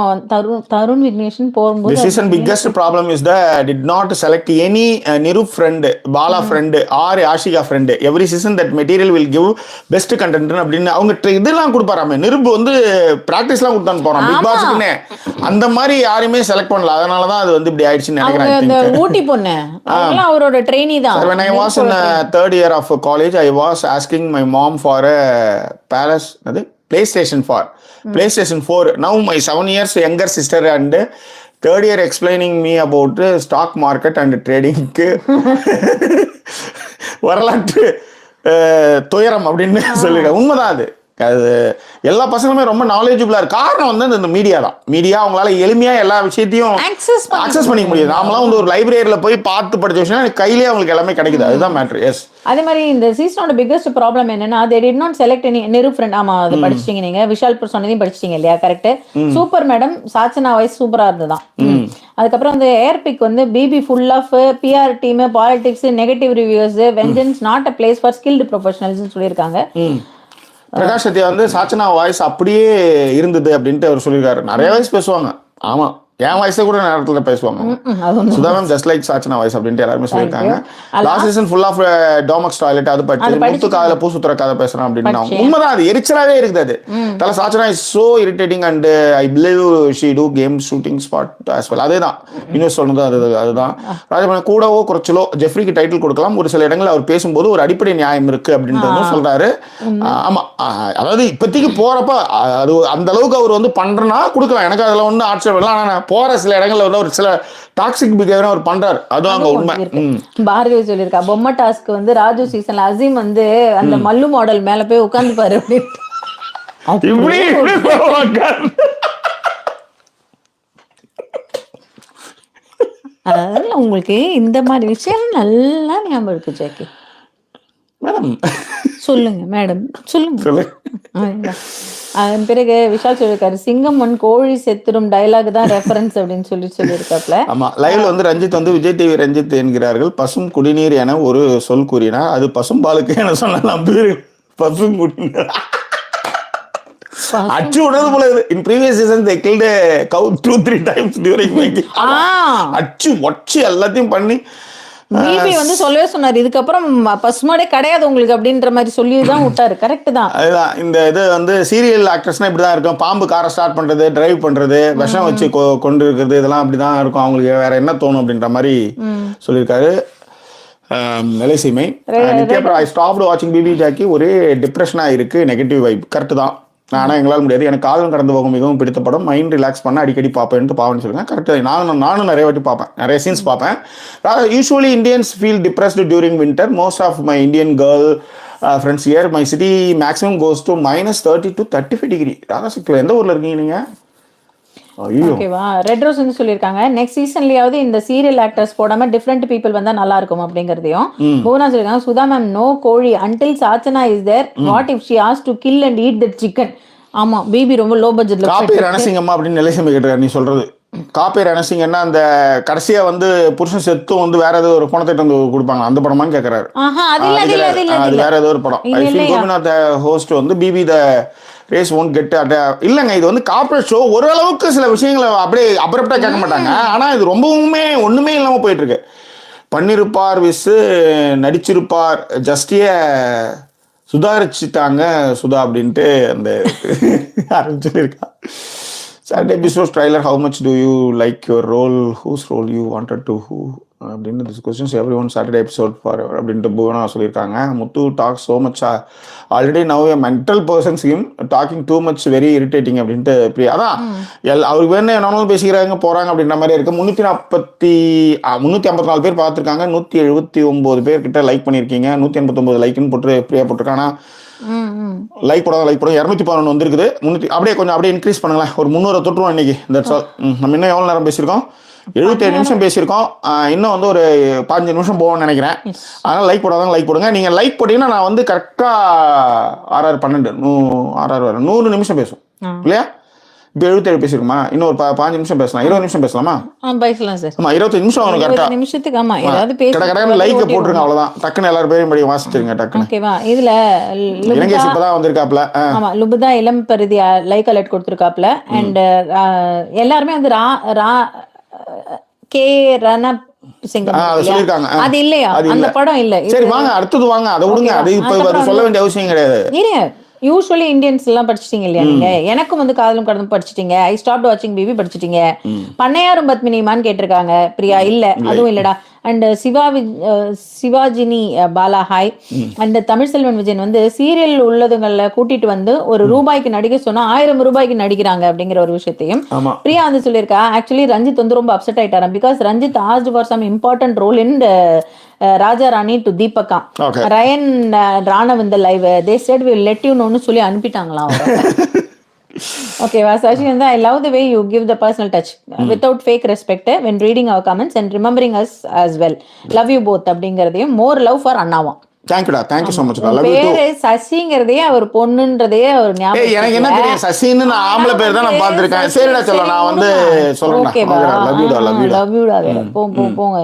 தருண் விக்னேஷன் போகும்போது the season biggest problem is that did not select any Nirup friend, Bala friend or Ashika friend. Every season that material will give best content அப்படின்னு அவங்க இதெல்லாம் கொடுப்பாராமே. நிருப் வந்து பிராக்டிஸ்லாம் கொடுத்தான்னு போறான் பிக் பாஸ்க்குன்னு. அந்த மாதிரி யாரையுமே செலக்ட் பண்ணல. அதனால தான் அது வந்து இப்படி ஆயிடுச்சுன்னு நினைக்கிறேன். அந்த ஊட்டி பொண்ணு அவங்கலாம் அவரோட ட்ரெயினி தான். When I was in third year of college, I was asking my mom for a palace, PlayStation 4. Now my 7 years younger sister and third year explaining me about stock market and trading வரலாற்று துயரம் அப்படின்னு சொல்லிடுறேன். உண்மைதான். அது எல்லா பசங்களுமே ரொம்ப நாலேஜபிளா இருக்கு. காரணம் வந்து இந்த மீடியா தான். மீடியா அவங்களால எளிமையா எல்லா விஷயத்தையும் அக்சஸ் பண்ணிக்க முடியுது. நாமலாம் வந்து ஒரு லைப்ரரியில போய் பார்த்து படிச்ச விஷயம் கையிலேயே அவங்களுக்கு எல்லாமே கிடைக்குது. அதுதான் மேட்டர். எஸ். அதே மாதிரி இந்த சீசனோட பிக்கஸ்ட் ப்ராப்ளம் என்னன்னா, they did not select any new friend. ஆமா, அது படிச்சிட்டீங்க நீங்க. விஷால் சொன்னதையும் படிச்சிட்டீங்க இல்லையா? Correct. Super madam Sachana voice சூப்பரா இருந்ததான். அதுக்கப்புறம் வந்து ஏர்பிக் வந்து BB full of PR team, politics, negative reviews, vengeance not a place for skilled professionals சொல்லியிருக்காங்க. பிரகாஷ் சத்யா வந்து சாச்சனா வாய்ஸ் அப்படியே இருந்தது அப்படின்ட்டு அவர் சொல்லியிருக்காரு. நிறைய வாய்ஸ் பேசுவாங்க. ஆமா, என் வயசை கூட நேரத்தில் பேசுவாங்க. சுதாமம் ஜஸ்ட் லைக் சாச்சனா வாய்ஸ் அப்படின்ட்டு எல்லாருமே சொல்லியிருக்காங்க. Last season full of Domex toilet அது படிச்சு முத்து காதல பூ சுத்துற கதை பேசுறேன் அப்படின்னு. உண்மைதான், அது எரிச்சலாவே இருக்குது. அது தலை Sachana is so irritating and I believe she too came shooting spot as well. அதேதான் இன்னும் சொன்னது அதுதான். ராஜபாளையம் கூடவோ குறைச்சலோ ஜெஃப்ரிக்கு டைட்டில் கொடுக்கலாம். ஒரு சில இடங்கள் அவர் பேசும்போது ஒரு அடிப்படை நியாயம் இருக்கு அப்படின்றதும் சொல்றாரு. ஆமா, அதாவது இப்போதைக்கு போறப்ப அது அந்த அளவுக்கு அவர் வந்து பண்றனா கொடுக்கலாம். எனக்கு அதுல வந்து ஆட்சேபம் இல்லை. ஆனா போற சில இடங்கள்ல வந்து ஒரு சில டாக்ஸிக் பிஹேவியர் அவர் பண்றாரு. அதுவும் அங்க உண்மை. பார்கவி சொல்லியிருக்கா, பொம்மை டாஸ்க் வந்து ராஜு சீசன்ல அசீம் வந்து அந்த மல்லு மாடல் மேல போய் உட்கார்ந்து பாரு அதனால உங்களுக்கு இந்த மாதிரி விஷயம் நல்லா ஞாபகம் இருக்கு ஜாக்கி. மேடம் சொல்லுங்க மேடம் சொல்லுங்க. அதன் பிறகு விஷால் சொல்லியிருக்காரு, சிங்கம் ஒன் கோழி செத்துரும் டயலாக் தான் ரெஃபரன்ஸ் அப்படின்னு சொல்லியிருக்காப்ல. ஆமா, லைவ்ல வந்து ரஞ்சித் வந்து விஜய் டிவி ரஞ்சித் என்கிறார்கள். பசும் குடிநீர் என ஒரு சொல் கூறினார். அது பசும் பாலுக்கு என சொன்னால் பசும் குடிநீர் அச்சு விடுறது போல. இன் previous season they killed a cow 2-3 times during making. அச்சு ஒச்சு எல்லாத்தையும் பண்ணி பிபி வந்து சொல்லவே சொன்னார், இதுக்கப்புறம் பசுமாடே கிடையாது உங்களுக்கு அப்படின்ற மாதிரி சொல்லி தான் விட்டாரு. கரெக்ட் தான். அதுதான் இந்த இது வந்து சீரியல் ஆக்டர்ஸ்னா இப்படிதான் இருக்கும். பாம்பு காரை ஸ்டார்ட் பண்றது, டிரைவ் பண்றது, விஷம் வச்சு கொண்டு இருக்கிறது, இதெல்லாம் அப்படிதான் இருக்கும். அவங்களுக்கு வேற என்ன தோணும் அப்படின்ற மாதிரி சொல்லியிருக்காரு. நிலைசீமை நித்யா ஐ ஸ்டாப்டு வாட்சிங் பிபி ஜாக்கி. ஒரே டிப்ரெஷனா இருக்கு, நெகட்டிவ் வைப். கரெக்ட் தான். ஆனால் எங்களால் முடியாது. எனக்கு காதல் கடந்து போகும் மிகவும் பிடித்த படம். மைண்ட் ரிலாக்ஸ் பண்ண அடிக்கடி பார்ப்பேன்ட்டு பாவன்னு சொல்லுங்க. கரெக்டாக நானும் நிறைய வாட்டி பார்ப்பேன், நிறைய சீன்ஸ் பார்ப்பேன். Usually Indians feel depressed during winter. Most of my Indian girl friends here my city maximum goes to -30 to 35 degree. Radhasakthi எந்த ஊரில் இருக்கீங்க நீங்கள்? ஓகேவா. ரெட் ரோஸ் வந்து சொல்லியிருக்காங்க, நெக்ஸ்ட் சீசன்லயாவது இந்த சீரியல் ஆக்டர்ஸ் போடாம டிஃப்ரெண்ட் பீப்புள் வந்தா நல்லா இருக்கும் அப்படிங்கறதையும். புவனா சொல்லிருக்காங்க, சுதா மேம் நோ கோழி until Sachana is there. What if she ask to kill and eat that chicken. ஆமா, பிபி ரொம்ப லோ பட்ஜெட்ல. காப்பி ரணசிங்கம்மா அப்படின்னு நிலைசமை கேட்டுருக்காரு. நீ சொல்றது காப்பி ரணசிங்கன்னா அந்த கடைசியா வந்து புருஷன் செத்தும் வந்து வேற ஏதோ ஒரு பணத்தை வந்து கொடுப்பாங்க, அந்த படமான்னு கேட்கறாரு. அது வேற ஏதோ ஒரு படம். ஐ ஃபீல் கோபிநாத் ஹோஸ்ட் வந்து BB the race won't get இல்லைங்க. இது வந்து கார்பரேட் ஷோ. ஓரளவுக்கு சில விஷயங்களை அப்படியே அப்ரப்டா கேட்க மாட்டாங்க. ஆனா இது ரொம்பவுமே ஒண்ணுமே இல்லாம போயிட்டு இருக்கு. பண்ணிருப்பார் விசு நடிச்சிருப்பார் ஜஸ்டிய சுதாரிச்சுட்டாங்க சுதா அப்படின்ட்டு அந்த ஆரம்பிச்சிருக்கா. Saturday episode trailer, how much do you like your role? Whose role you wanted to அப்படின்னு this questions every one Saturday episode for அப்படின்ட்டு புவனா சொல்லியிருக்காங்க. Muthu talk so much already now a mental persons him talking too much very irritating அப்படின்ட்டு பிரியா. அதான் அவருக்கு வேணும் என்னன்னாலும் பேசிக்கிறாங்க போகிறாங்க அப்படின்ற மாதிரி இருக்குது. 354 பேர் பார்த்துருக்காங்க, 179 பேர் கிட்ட லைக் பண்ணியிருக்கீங்க, 189 லைக்குன்னு போட்டு பிரியா போட்டிருக்காங்க. லைக் போடாத லைக் போட 211 வந்துருக்குது. 300 அப்படியே கொஞ்சம் அப்படியே இன்க்ரீஸ் பண்ணுங்களேன். ஒரு 300 தொட்டுருவோம் இன்னைக்கு. That's all. நம்ம இன்னும் எவ்வளோ நேரம் பேசியிருக்கோம்? 77 நிமிஷம் பேசியிருக்கோம். இன்னும் வந்து ஒரு 15 நிமிஷம் போவோம்னு நினைக்கிறேன். அதனால் லைக் போடாதான் லைக் போடுங்க. நீங்கள் லைக் போட்டீங்கன்னா நான் வந்து கரெக்டாக 100 நிமிஷம் பேசுவோம் இல்லையா? இப்போ 77 பேசிருக்குமா? இன்னும் ஒரு 15 நிமிஷம் பேசலாம், 20 நிமிஷம் பேசலாமா? பேசலாம் சார். ஆமா 25 நிமிஷம் ஆகும் கரெக்டா. நிமிஷத்துக்கு ஆமா ஏதாவது பேசி கடகடன்னு லைக் போட்டுருங்க, அவ்வளவுதான். டக்குன்னு எல்லாரும் பேரையும் படி வாசிச்சிருங்க டக்குன்னு. ஓகேவா? இதுல இலங்கேஷ் இப்பதான் வந்திருக்காப்ல. ஆமா, லுபுதா இளம் பரிதி லைக் அலர்ட் கொடுத்திருக்காப்ல. அண்ட் எல்லாருமே வந்து கே ரண சொல்லிருக்காங்க. அது இல்லையா? அந்த படம் இல்ல. சரி வாங்க அடுத்தது வாங்க, அதை விடுங்க. அது இப்ப சொல்ல வேண்டிய அவசியம் கிடையாது. யூஸ்வலி இந்தியன்ஸ் எல்லாம் படிச்சிட்டீங்க இல்லையா நீங்க? எனக்கும் வந்து காதலும் கடந்தும் படிச்சிட்டீங்க. ஐ ஸ்டாப் வாட்சிங் பேபி படிச்சிட்டீங்க. பண்ணையாரும் பத்மினிமான்னு கேட்டிருக்காங்க பிரியா. இல்ல அதுவும் இல்லடா. And Sivajini Bala hi. And Tamil Selvan Vijayan வந்து சீரியல் உள்ளதுங்கள்ல கூட்டிட்டு வந்து ஒரு ரூபாய்க்கு நடிக்க சொன்னா 1000 ரூபாய்க்கு நடிக்கிறாங்க அப்படிங்கிற ஒரு விஷயத்தையும் பிரியா வந்து சொல்லியிருக்கா. ஆக்சுவலி ரஞ்சித் வந்து ரொம்ப அப்செட் ஆயிட்டாராம். Because Ranjith asked for some important role in Raja Rani to Deepaka. Rayan Raanav இந்த live they said will let you நோன்னு சொல்லி அனுப்பிட்டாங்களாம். ஓகேவா? சசி வந்து I love the way you give the personal touch without fake respect when reading our comments and remembering us as well. Love you both அப்படிங்கறதையும் more love for அண்ணாவும். தேங்க்யூடா, thank you so much. பேரு சசிங்கிறதே அவர் பொண்ணுன்றதே அவர் ஞாபகம். எனக்கு என்ன தெரியும் சசின்னு? நான் ஆம்பளை பேர் தான் நான் பார்த்திருக்கேன். சரிடா சொல்ல நான் வந்து சொல்றேன். ஓகேவா? லவ் யூடா. போங்க.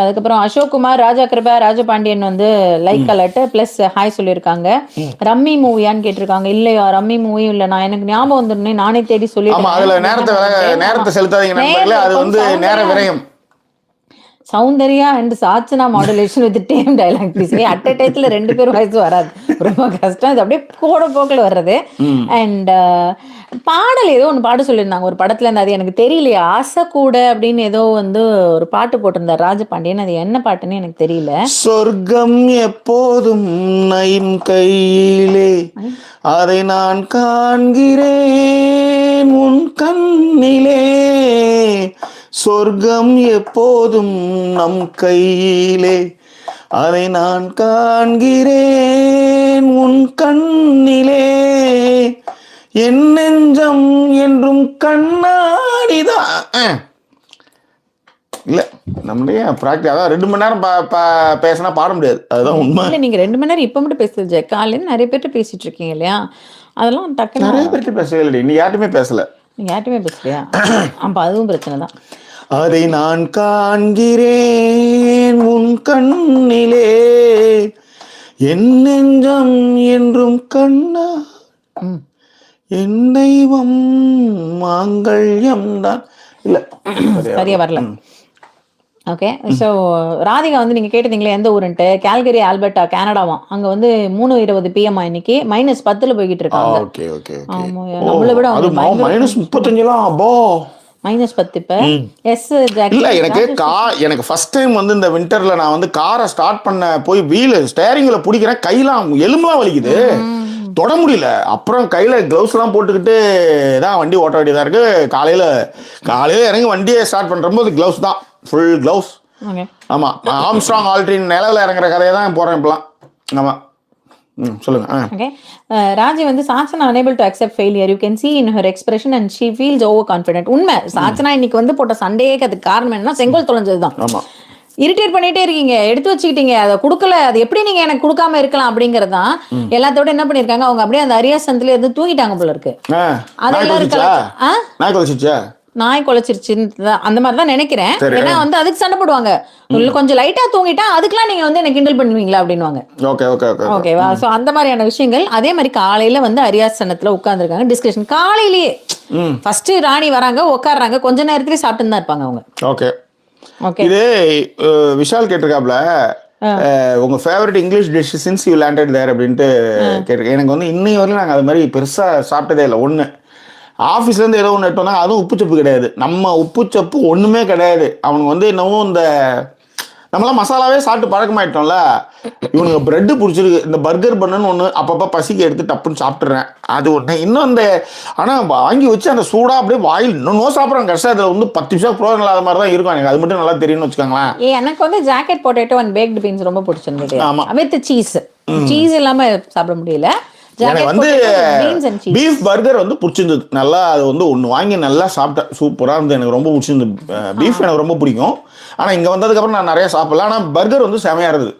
அதுக்கப்புறம் அசோக் குமார், ராஜா கிருபா, ராஜபாண்டியன் வந்து லைக் அலர்ட் பிளஸ் ஹாய் சொல்லியிருக்காங்க. ரம்மி மூவியான்னு கேட்டிருக்காங்க. இல்லையா ரம்மி மூவியும் இல்ல. நான் எனக்கு ஞாபகம் வந்துருந்தேன், நானே தேடி சொல்லிட்டேன். அதுல நேரத்தை செலுத்தாதீங்க நண்பர்களே, அது வந்து நேர விரயம். Soundarya and Sachana modulation with them dialogue please. At a டைத்துல 2 பேர் வாய்ஸ் வராது, ரொம்ப கஷ்டம். இது அப்படியே கூட போக்கில் வர்றது. அண்ட் பாடல் ஏதோ ஒன்று பாட சொல்லியிருந்தாங்க ஒரு படத்துல இருந்து, அது எனக்கு தெரியலையா. ஆசை கூட அப்படின்னு ஏதோ வந்து ஒரு பாட்டு போட்டிருந்தார் ராஜபாண்டியன். அது என்ன பாட்டுன்னு எனக்கு தெரியல. சொர்க்கம் எப்போதும் நைம் கையிலே அதை நான் காண்கிறேன் உன் கண்ணிலே. சொர்க்கம் எப்போதும் நம் கையிலே அதை நான் காண்கிறேன் உன் கண்ணிலே. என் நெஞ்சம் என்றும் கண்ணாடிதான். இல்ல நம்மளே பிராக்டிஸ் அதான் 2 மணி நேரம் பேசினா பாட முடியாது, அதுதான் உண்மை. இல்ல நீங்க 2 மணி நேரம் இப்ப மட்டும் பேசுறது, காலையில நிறைய பேர்ட்டு பேசிட்டு இருக்கீங்க இல்லையா? அதெல்லாம் டக்குனு நிறைய பேர்ட்டு பேசவே இல்லை. நீ யார்ட்டுமே பேசல. நீங்க யார்ட்டுமே பேசலையா? அப்ப அதுவும் பிரச்சனை தான். அதை நான் காண்கிறேன் உன் கண்ணிலே என் நெஞ்சம் என்றும் கண்ணா என் தெய்வம் மாங்கல்யம் தான். இல்ல சரியா வரல. ஓகே. ஸோ ராதிகா வந்து நீங்க கேட்டீங்களே எந்த ஊருன்ட்டு, கால்கரி ஆல்பர்ட்டா கனடாவாம். அங்க வந்து 3:20 PM இன்னைக்கு -10 போய்கிட்டு இருக்காங்க. Okay okay. நம்மளை விட -35 அப்போ -10 இப்ப. எஸ் இல்ல எனக்கு ஃபர்ஸ்ட் டைம் வந்து இந்த விண்டர்ல நான் வந்து காரை ஸ்டார்ட் பண்ண போய் வீல் ஸ்டேரிங்ல பிடிக்கிறேன், கையெல்லாம் எலும்புலாம் வலிக்குது, தொட முடியல. அப்புறம் கையில கிளவுஸ் எல்லாம் போட்டுக்கிட்டு தான் வண்டி ஓட்ட வேண்டியதா இருக்கு. காலையில இறங்கி வண்டியை ஸ்டார்ட் பண்றப்போ கிளவுஸ் தான், ஃபுல் கிளவுஸ். ஆமா, ஆம்ஸ்ட்ராங் ஆல்ட்ரின் நிலவில் இறங்குற கதையை தான் போறேன் இப்பெல்லாம். ஆமா சொல்லுங்க. ஓகே. ராஜி வந்து Sachana unable to accept failure, you can see in her expression and she feels overconfident. உண்மை. சாச்சனா இன்னைக்கு வந்து போட்ட சண்டையே அதுக்கு காரணம் என்னன்னா செங்கோல் தொலைஞ்சதுதான். ஆமா, இரிட்டேட் பண்ணிட்டே இருக்கீங்க, எடுத்து வச்சுக்கிட்டீங்க, அதை கொடுக்கல, அது எப்படி நீங்க எனக்கு கொடுக்காம இருக்கலாம் அப்படிங்கறது தான். எல்லாத்தோட என்ன பண்ணிருக்காங்க அவங்க, அப்படியே அந்த அரியாசனத்துல இருந்து தூங்கிட்டாங்க போல இருக்கு. நாய் குலைச்சிருச்சு அந்த மாதிரிதான் நினைக்கிறேன். ஏன்னா வந்து அதுக்கு சண்டை போடுவாங்க, கொஞ்சம் லைட்டா தூங்கிட்டா அதுக்கெல்லாம் நீங்க வந்து என்ன கிண்டல் பண்ணுவீங்களா அப்படின்னுவாங்க. ஓகேவா? சோ அந்த மாதிரியான விஷயங்கள். அதே மாதிரி காலையில வந்து அரியாசனத்துல உட்கார்ந்துருக்காங்க, டிஸ்கஷன் காலையிலேயே. ஃபர்ஸ்ட் ராணி வராங்க, உட்காடுறாங்க, கொஞ்ச நேரத்துலயே சாப்பிட்டு தான் இருப்பாங்க அவங்க. ஓகே. இது விஷால் கேட்டிருக்காப்ல, உங்க favourite English dish since you landed there அப்படின்ட்டு கேட்டிருக்கேன். எனக்கு வந்து இன்னைக்கு வரையும் நாங்கள் அது மாதிரி பெருசா சாப்பிட்டதே இல்லை. ஒன்று ஆஃபீஸ்லேருந்து ஏதோ ஒன்று எட்டு வந்தாங்க, அதுவும் உப்புச்சப்பு கிடையாது. நம்ம உப்புச்சப்பு ஒன்றுமே கிடையாது. அவனுக்கு வந்து இன்னமும் இந்த நம்மளாம் மசாலாவே சாப்பிட்டு பழக்கமாயிட்டோம்ல. இவனுக்கு பிரெட்டு பிடிச்சிருக்கு, இந்த பர்கர் பண்ணுன்னு ஒன்று அப்பப்போ பசிக்கு எடுத்து டப்புன்னு சாப்பிட்றேன், அது ஒன்று. இன்னும் அந்த ஆனால் வாங்கி வச்சு அந்த சூடாக அப்படியே வாயில் இன்னும் சாப்பிட்றாங்க. கஷ்டம் அதில் வந்து 10 நிமிஷம் ப்ரோஜனம் இல்லாத மாதிரி தான் இருக்கும். எனக்கு அது மட்டும் நல்லா தெரியும்னு வச்சுக்கோங்களேன். எனக்கு வந்து jacket potato and baked beans ரொம்ப பிடிச்சிருந்தது. ஆமா, வித் சீஸ் இல்லாம சாப்பிட முடியல. எனக்கு வந்து பீஃப் பர்கர் வந்து பிடிச்சிருந்தது நல்லா. அது வந்து ஒன்று வாங்கி நல்லா சாப்பிட்டேன், சூப்பராக இருந்தது, எனக்கு ரொம்ப பிடிச்சிருந்தது. பீஃப் எனக்கு ரொம்ப பிடிக்கும். ஆனால் இங்கே வந்ததுக்கப்புறம் நான் நிறைய சாப்பிடல. ஆனால் பர்கர் வந்து செமையாக இருந்தது.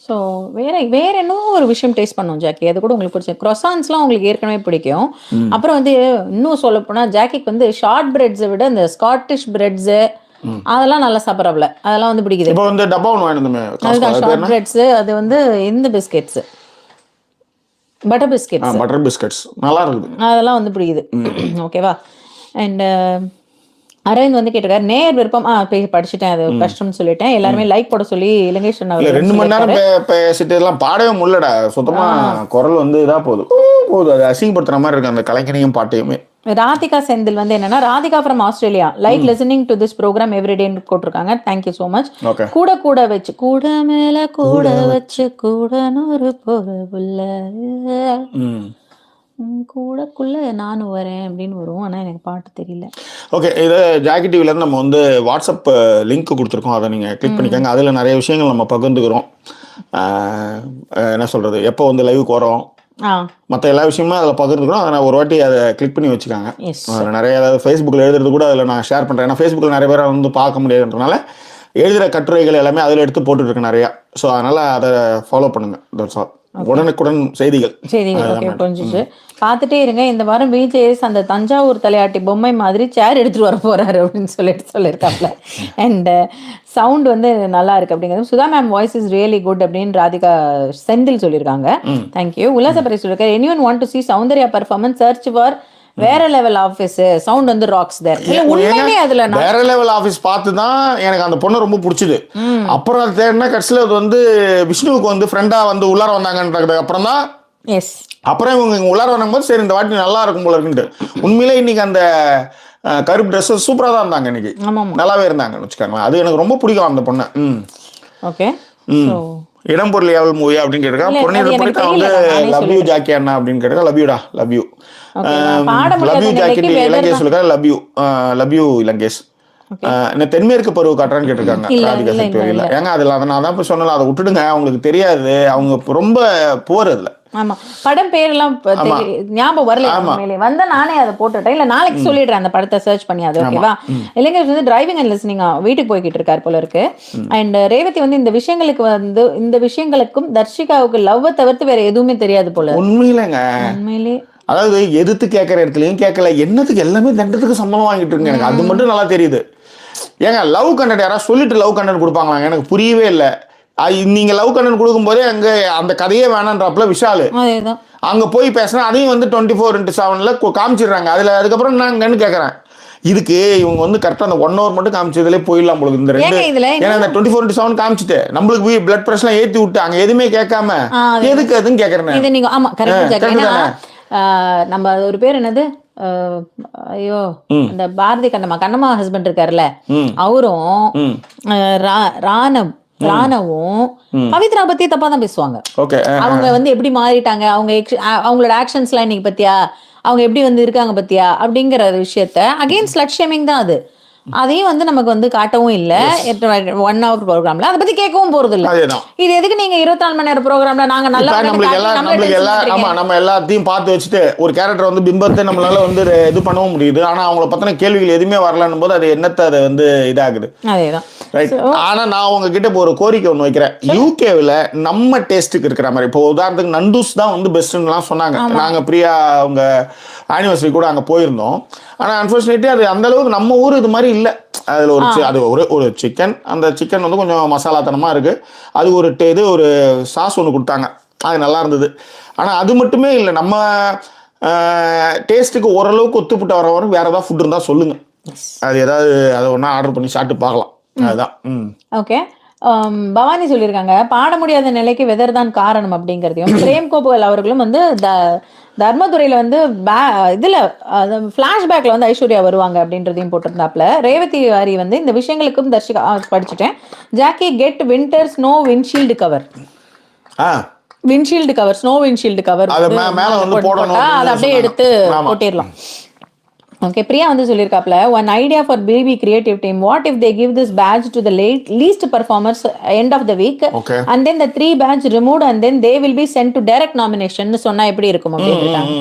ஸோ வேற இன்னும் ஒரு விஷயம் டேஸ்ட் பண்ணோம் ஜாக்கி, அது கூட உங்களுக்கு பிடிச்சது. க்ரொசான்ஸ்லாம் உங்களுக்கு ஏற்கனவே பிடிக்கும். அப்புறம் வந்து இன்னும் சொல்ல போனால் ஜாக்கிக்கு வந்து ஷார்ட் பிரெட்ஸை விட இந்த ஸ்காட்டிஷ் பிரெட்ஸு அதெல்லாம் நல்லா சாப்பிட்றாப்ல, அதெல்லாம் வந்து பிடிக்குது. இப்போ வந்து டப்பா ஒன்று வாங்கினதுமே அதுதான் ஷார்ட் பிரெட்ஸு. அது வந்து இந்த பிஸ்கெட்ஸு, பட்டர் பிஸ்கெட்ஸ் நல்லா இருக்குது, அதெல்லாம் வந்து பிடிக்குது. ஓகேவா. அண்ட் அரவிந்த் வந்து கேட்டிருக்காரு நேர் விருப்பம். படிச்சுட்டேன், அது கஷ்டம்னு சொல்லிட்டேன். எல்லாருமே லைக் போட சொல்லி இலங்கேஷன் 2 மணி நேரம் பேசிட்டு எல்லாம் பாடவே முடியலடா. சுத்தமா குரல் வந்து இதா போகுது, அது அசிங்கப்படுத்துற மாதிரி இருக்கு அந்த கலைஞனையும் பாட்டையுமே. ராதிகா செந்தில் வந்து என்னன்னா, Radhika from Australia, like listening to this program எவ்ரிடேன்னு போட்டிருக்காங்க. Thank you so much. கூட வச்சு கூட மேல கூட வச்சு கூட நூறு போறவுள்ள கூடக்குள்ள நானும் வரேன் அப்படின்னு வரும். ஆனால் எனக்கு பாட்டு தெரியல. ஓகே, இது ஜாக்கி டிவிலேருந்து நம்ம வந்து வாட்ஸ்அப் லிங்க் கொடுத்துருக்கோம், அதை நீங்கள் கிளிக் பண்ணிக்கோங்க. அதில் நிறைய விஷயங்கள் நம்ம பகிர்ந்துக்கிறோம். என்ன சொல்கிறது, எப்போ வந்து லைவுக்கு வரோம், மற்ற எல்லா விஷயமும் அதில் பகிர்ந்துக்கிறோம். அதை நான் ஒரு வாட்டி அதை கிளிக் பண்ணி வச்சுக்காங்க. அதில் நிறைய ஏதாவது ஃபேஸ்புக்கில் எழுதுறது கூட அதில் நான் ஷேர் பண்ணுறேன். ஏன்னா ஃபேஸ்புக்கில் நிறைய பேரை வந்து பார்க்க முடியாதுன்றனால எழுதுகிற கட்டுரைகள் எல்லாமே அதில் எடுத்து போட்டுட்ருக்கு நிறையா. ஸோ அதனால் அதை ஃபாலோ பண்ணுங்கள். உடனுக்குடன் செய்திகள் புரிஞ்சிச்சு. பார்த்துட்டே இருங்க. இந்த வாரம் விஜேஎஸ் அந்த தஞ்சாவூர் தலையாட்டி பொம்மை மாதிரி சேர் எடுத்துட்டு வர போறாரு அப்படின்னு சொல்லியிருக்காப்ல. அண்ட் சவுண்ட் வந்து நல்லா இருக்கு அப்படிங்கிறது. Sudha ma'am voice is really good அப்படின்னு ராதிகா செந்தில் சொல்லியிருக்காங்க. தேங்க்யூ. உல்லாசப்பரை சொல்லியிருக்காரு, anyone want to see Soundarya performance, search for வேற லெவல் ஆஃபீஸ், சவுண்ட் வந்து ராக்ஸ் தேர். உண்மையிலே அதுல வேற லெவல் ஆஃபீஸ் பார்த்து தான் எனக்கு அந்த பொண்ணு ரொம்ப பிடிச்சது. அப்புறம் அது தேடினா கடைசியில் அது வந்து விஷ்ணுவுக்கு வந்து ஃப்ரெண்டா வந்து உள்ளார வந்தாங்கன்றதுக்கு அப்புறம் தான் அப்புறம் இவங்க உள்ளார வரும்போது சரி இந்த வாட்டி நல்லா இருக்கும் போல இருக்குன்ட்டு. உண்மையிலே இன்னைக்கு அந்த கருப்பு ட்ரெஸ் சூப்பரா தான் இருந்தாங்க, இன்னைக்கு நல்லாவே இருந்தாங்கன்னு வச்சுக்கோங்களேன். அது எனக்கு ரொம்ப பிடிக்கும் அந்த பொண்ணு. ஓகே. இடம்பொருள் ஏவல் மூவி அப்படின்னு கேட்டிருக்கா. பொண்ணு வந்து லவ் யூ ஜாக்கி அண்ணா அப்படின்னு கேட்டிருக்கா. லவ் யூடா, லவ் யூ ஜாக்கி இலங்கேஷ் சொல்லிருக்கா. Love you Ilangesh. தென்மேற்கு பருவ காட்டுறான்னு கேட்டிருக்காங்க ராதிகா சக்தி. இல்ல ஏங்க அதுல நான் தான் போய் சொன்னல, அதை விட்டுடுங்க, அவங்களுக்கு தெரியாது, அவங்க ரொம்ப போர் அதுல. ஆமா, படம் பேரெல்லாம் ஞாபகம் வரல வந்தா நானே அதை போட்டுட்டேன். இல்ல நாளைக்கு சொல்லிடுறேன் அந்த படத்தை சர்ச் பண்ணி. அது ஓகேவா. இளைஞர் வந்து டிரைவிங் அண்ட் லிசனிங் வீட்டுக்கு போய்கிட்டு இருக்காரு போல இருக்கு. அண்ட் ரேவதி வந்து இந்த விஷயங்களுக்கும் தர்ஷிகாவுக்கு லவ் தவிர்த்து வேற எதுவுமே தெரியாது போல. உண்மையிலே அதாவது எதிர்த்து கேட்கற இடத்துலயும் கேட்கல, என்னத்துக்கு எல்லாமே தண்டத்துக்கு சம்பளம் வாங்கிட்டு இருக்கு. எனக்கு அது மட்டும் நல்லா தெரியுது. ஏங்க லவ் கண்டென்ட் யாராவது சொல்லிட்டு லவ் கண்டென்ட் கொடுப்பாங்களாங்க, எனக்கு புரியவே இல்லை. நீங்க லவ் கண்டென்ட் கொடுக்கும் போதே அங்க அந்த கதையே வேணான்றப்பல விஷாலு அங்க போய் பேசினா அதையும் வந்து 24/7 காமிச்சிடுறாங்க. அதுக்கப்புறம் நான் அங்கன்னு கேட்கறேன், இதுக்கு இவங்க வந்து கரெக்டா அந்த 1 hour மட்டும் காமிச்சதுல போயிடலாம் போல இந்த 2. ஏன்னா இந்த 24/7 காமிச்சிட்டு நம்மளுக்கு பிளட் பிரஷர் ஏத்தி விட்டு அங்க எதுவுமே கேட்காம எதுக்கு அதுன்னு கேட்கறேன். நம்ம ஒரு பேர் என்னது, ஐயோ இந்த பாரதி கண்ணம்மா ஹஸ்பண்ட் இருக்காருல்ல, அவரும் ராணவும் பவித்ரா பத்தி தப்பா தான் பேசுவாங்க. அவங்க வந்து எப்படி மாறிட்டாங்க, அவங்களோட ஆக்ஷன்ஸ் எல்லாம் இன்னைக்கு பத்தியா, அவங்க எப்படி வந்து இருக்காங்க பத்தியா அப்படிங்கிற விஷயத்த அகைன் ஸ்லட் ஷேமிங் தான் அது. அதையும் வந்து நமக்கு வந்து காட்டவும் இல்ல 1 hour ப்ரோக்ராம்ல, அதை பத்தி கேட்கவும் போறது இல்ல. இது எதுக்கு நீங்க 24 மணி நேரம் ப்ரோக்ராம்ல நாங்க நல்லா நம்ம எல்லாத்தையும் பார்த்து வச்சுட்டு ஒரு கேரக்டர் வந்து பிம்பத்தை நம்மளால வந்து இது பண்ணவும் முடியுது. ஆனா அவங்கள பத்தின கேள்விகள் எதுவுமே வரலன்னும் போது அது என்னத்தை அதை வந்து இதாகுது. அதேதான். ஆனா நான் உங்ககிட்ட இப்போ ஒரு கோரிக்கை ஒன்று வைக்கிறேன். யூகேவில் நம்ம டேஸ்ட்டுக்கு இருக்கிற மாதிரி, இப்போ உதாரணத்துக்கு நண்டூஸ் தான் வந்து பெஸ்ட்லாம் சொன்னாங்க. நாங்க பிரியா அவங்க ஆனிவர்சரி கூட அங்க போயிருந்தோம். ஆனா அன்பார்ச்சுனேட்லி அது அந்த அளவுக்கு நம்ம ஊர் இது மாதிரி இல்லை. அதில் அது ஒரு சிக்கன், அந்த சிக்கன் வந்து கொஞ்சம் மசாலாத்தனமாக இருக்குது. அது ஒரு சாஸ் ஒன்று கொடுத்தாங்க, அது நல்லா இருந்தது. ஆனால் அது மட்டுமே இல்லை, நம்ம டேஸ்ட்டுக்கு ஓரளவுக்கு ஒத்துப்பட்டு வரவரும் வேறு ஏதாவது ஃபுட் இருந்தால் சொல்லுங்கள். அது ஏதாவது அதை ஒன்றா ஆர்டர் பண்ணி சாப்பிட்டு பார்க்கலாம். அதுதான். ஓகே. பவானி சொல்லியிருக்காங்க, பாட முடியாத நிலைக்கு வெதர் தான் காரணம் அப்படிங்கிறதையும் பிரேம் கோபால் அவர்களும் வந்து தர்மதுரையில வந்து இதுல பிளாஷ்பேக்ல வந்து ஐஸ்வர்யா வருவாங்க அப்படின்றதையும் போட்டிருந்தாப்ல. ரேவதி வாரி வந்து இந்த விஷயங்களுக்கும் தர்ஷிகா படிச்சுட்டேன். Jackie get winter snow windshield cover. Windshield cover, snow windshield cover மேல வந்து போடணும், அதை அப்படியே எடுத்து போட்டிடலாம். ஓகே, பிரியா வந்து சொல்லியிருக்காப்ல, one idea for baby creative team. What if they give this patch to the least performers end of the week and then the 3 patch removed and then they will be sent to direct nomination சொன்னா எப்படி இருக்கும் அப்படின்னு இருக்காங்க.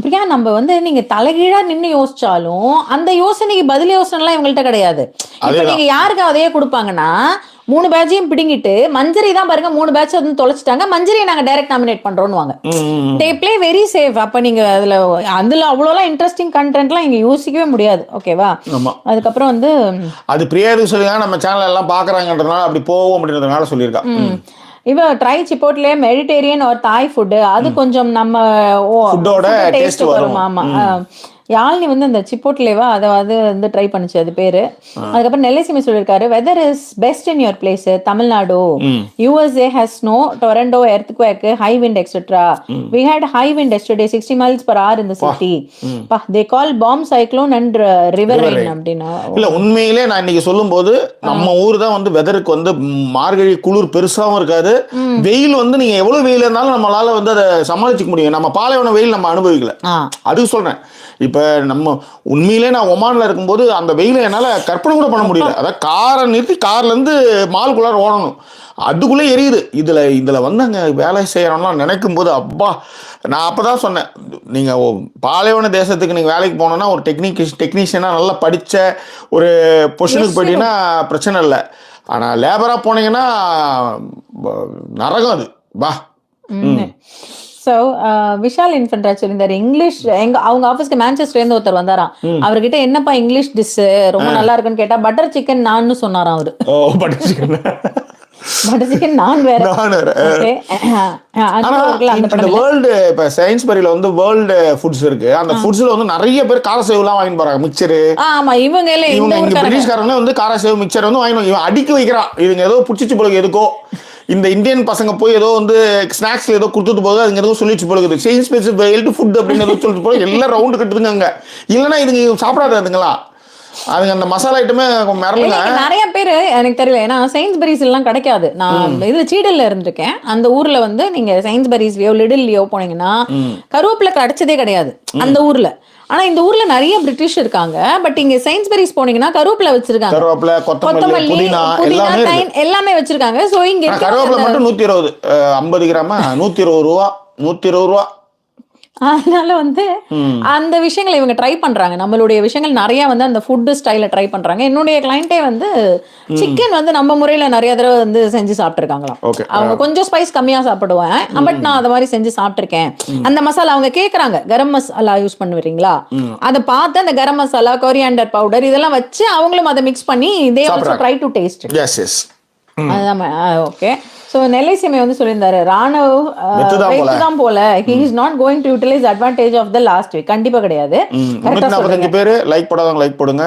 பிரியா, நம்ம வந்து நீங்க தலைகீழா நின்று யோசிச்சாலும் அந்த யோசனைக்கு பதில் யோசனை எல்லாம் இவங்கள்ட்ட கிடையாது. இப்ப நீங்க யாருக்கு அதையே கொடுப்பாங்கன்னா 3 பேட்சையும் பிடிங்கிட்டு மஞ்சரி தான் பாருங்க 3 பேட்ச் வந்து தொலைச்சிட்டாங்க, மஞ்சரியை நாங்க டைரக்ட் நாமினேட் பண்றோம்னுவாங்க. They play very safe. அப்ப நீங்க அதுல அவ்வளோலாம் இன்ட்ரெஸ்டிங் கண்டென்ட்லாம் இங்க யோசிக்கவே முடியாது. ஓகேவா? அதுக்கப்புறம் வந்து அது பிரியா சொல்லுங்க, நம்ம சேனல் எல்லாம் பாக்குறாங்கன்றதுனால அப்படி போவோம் அப்படின்றதுனால சொல்லியிருக்கா. இவ ட்ரை சிப்போட்லே மெடிடேரியன் ஒரு தாய் ஃபுட், அது கொஞ்சம் நம்ம டேஸ்ட் வரும். ஆமா, யாழ்னி வந்து அந்த சிப்போட்லேவா அதை வந்து ட்ரை பண்ணுச்சு, அது பேரு. அதுக்கப்புறம் நெல்லைசிமி சொல்லியிருக்காரு, weather is best in your place Tamil Nadu, USA has snow, Toronto earthquake, high wind etc. We had high wind yesterday 60 miles per hour in the city. They call bomb cyclone and river rain அப்படினா. இல்ல, உண்மையிலே நான் இன்னைக்கு சொல்லும்போது நம்ம ஊர் தான் வந்து வெதருக்கு வந்து மார்கழி குளிர் பெருசாவும் இருக்காது, வெயில் வந்து நீங்க எவ்வளவு வெயில் இருந்தாலும் நம்மளால வந்து அதை சமாளிச்சுக்க முடியும். நம்ம பாலைவன வெயில் நம்ம அனுபவிக்கல, அதுக்கு சொல்றேன். இப்ப நம்ம உண்மையிலே நான் ஒமான்ல இருக்கும்போது அந்த வெயில என்னால கற்பனை கூட பண்ண முடியல. அதாவது காரை நிறுத்தி கார்ல இருந்து மால்குள்ளார ஓடணும், அதுக்குள்ளே எரியுது. இதுல வந்து அங்க வேலை செய்யறோம்லாம் நினைக்கும் போது அப்பா, நான் அப்பதான் சொன்னேன், நீங்க பாலைவன தேசத்துக்கு நீங்க வேலைக்கு போனோம்னா ஒரு டெக்னீஷியனா நல்லா படிச்ச ஒரு பொசிஷனுக்கு போயிட்டீங்கன்னா பிரச்சனை இல்லை. ஆனா லேபரா போனீங்கன்னா நரகம் அது. வா. ஸோ விஷால் இன்ஃபன்ட்ராஜ் சொல்லியிருந்தாரு, இங்கிலீஷ் அவங்க ஆஃபீஸ்க்கு மேன்செஸ்டர்லேருந்து ஒருத்தர் வந்தாராம். அவர்கிட்ட என்னப்பா இங்கிலீஷ் டிஷ் ரொம்ப நல்லா இருக்குன்னு கேட்டா பட்டர் சிக்கன் நான் சொன்னாராம் அவரு. பட்டர் சிக்கன் நான் வேற. அந்த வேர்ல்டு இப்ப சயின்ஸ்பரியில வந்து வேர்ல்டு ஃபுட்ஸ் இருக்கு, அந்த ஃபுட்ஸ்ல வந்து நிறைய பேர் காரசேவுலாம் வாங்கி போறாங்க, மிக்சரு. ஆமா, இவங்க பிரிட்டிஷ்காரங்க வந்து காரசேவு மிக்சர் வந்து வாங்கி இவன் அடிக்க வைக்கிறான். இதுங்க ஏதோ புடிச்சிச்சு போல எதுக்கோ இந்த இந்தியன் பசங்க போய் ஏதோ வந்து ஸ்நாக்ஸ்ல ஏதோ கொடுத்துட்டு போகுது, அதுங்க ஏதோ சொல்லிச்சு போகுது, சயின்ஸ் ஃபுட் அப்படின்னு ஏதோ சொல்லிட்டு போய் எல்லாம் ரவுண்டு கட்டுதுங்க அங்க. இல்லைன்னா இதுங்க சாப்பிடாதுங்களா, அதுங்க அந்த மசாலா ஐட்டமே மிரளுங்க. நிறைய பேர் எனக்கு தெரியல, ஏன்னா சயின்ஸ்பரிஸ் எல்லாம் கிடைக்காது. நான் இதுல சீடல்ல இருந்திருக்கேன், அந்த ஊர்ல வந்து நீங்க சயின்ஸ்பரிஸ்லயோ லிடில்லயோ போனீங்கன்னா கருவேப்பிலை கிடைச்சதே கிடையாது அந்த ஊர்ல. ஆனா இந்த ஊர்ல நிறைய பிரிட்டிஷ் இருக்காங்க, பட் இங்க சயின்ஸ்பரிஸ் போனீங்கன்னா கருவேப்பிலை வச்சிருக்காங்க, கருவேப்பிலை, கொத்தமல்லி, புதினா எல்லாமே வச்சிருக்காங்க. சோ இங்க கருவேப்பிலை மட்டும் 120, 50 கிராம் 120 ரூபா, 120 ரூபா. அதனால வந்து அந்த விஷயங்களை இவங்க ட்ரை பண்றாங்க. நம்மளுடைய விஷயங்கள் நிறைய வந்து அந்த ஃபுட் ஸ்டைல ட்ரை பண்றாங்க. என்னுடைய கிளைண்டே வந்து சிக்கன் வந்து நம்ம முறையில நிறைய தடவை வந்து செஞ்சு சாப்பிட்டுருக்காங்களாம். அவங்க கொஞ்சம் ஸ்பைஸ் கம்மியா சாப்பிடுவேன், பட் நான் அதை மாதிரி செஞ்சு சாப்பிட்டுருக்கேன். அந்த மசாலா அவங்க கேக்குறாங்க, கரம் மசாலா யூஸ் பண்ணுவீங்களா, அதை பார்த்து அந்த கரம் மசாலா, கொரியாண்டர் பவுடர் இதெல்லாம் வச்சு அவங்களும் அதை மிக்ஸ் பண்ணி they also try to taste it. அதுதான். ஓகே. ஸோ நெல்லைசிமை வந்து சொல்லியிருந்தாரு, ராணவ் தான் போல, he is not going to utilize advantage of the last week. கண்டிப்பா கிடையாது. 45 பேர் லைக் போடாதவங்க லைக் போடுங்க,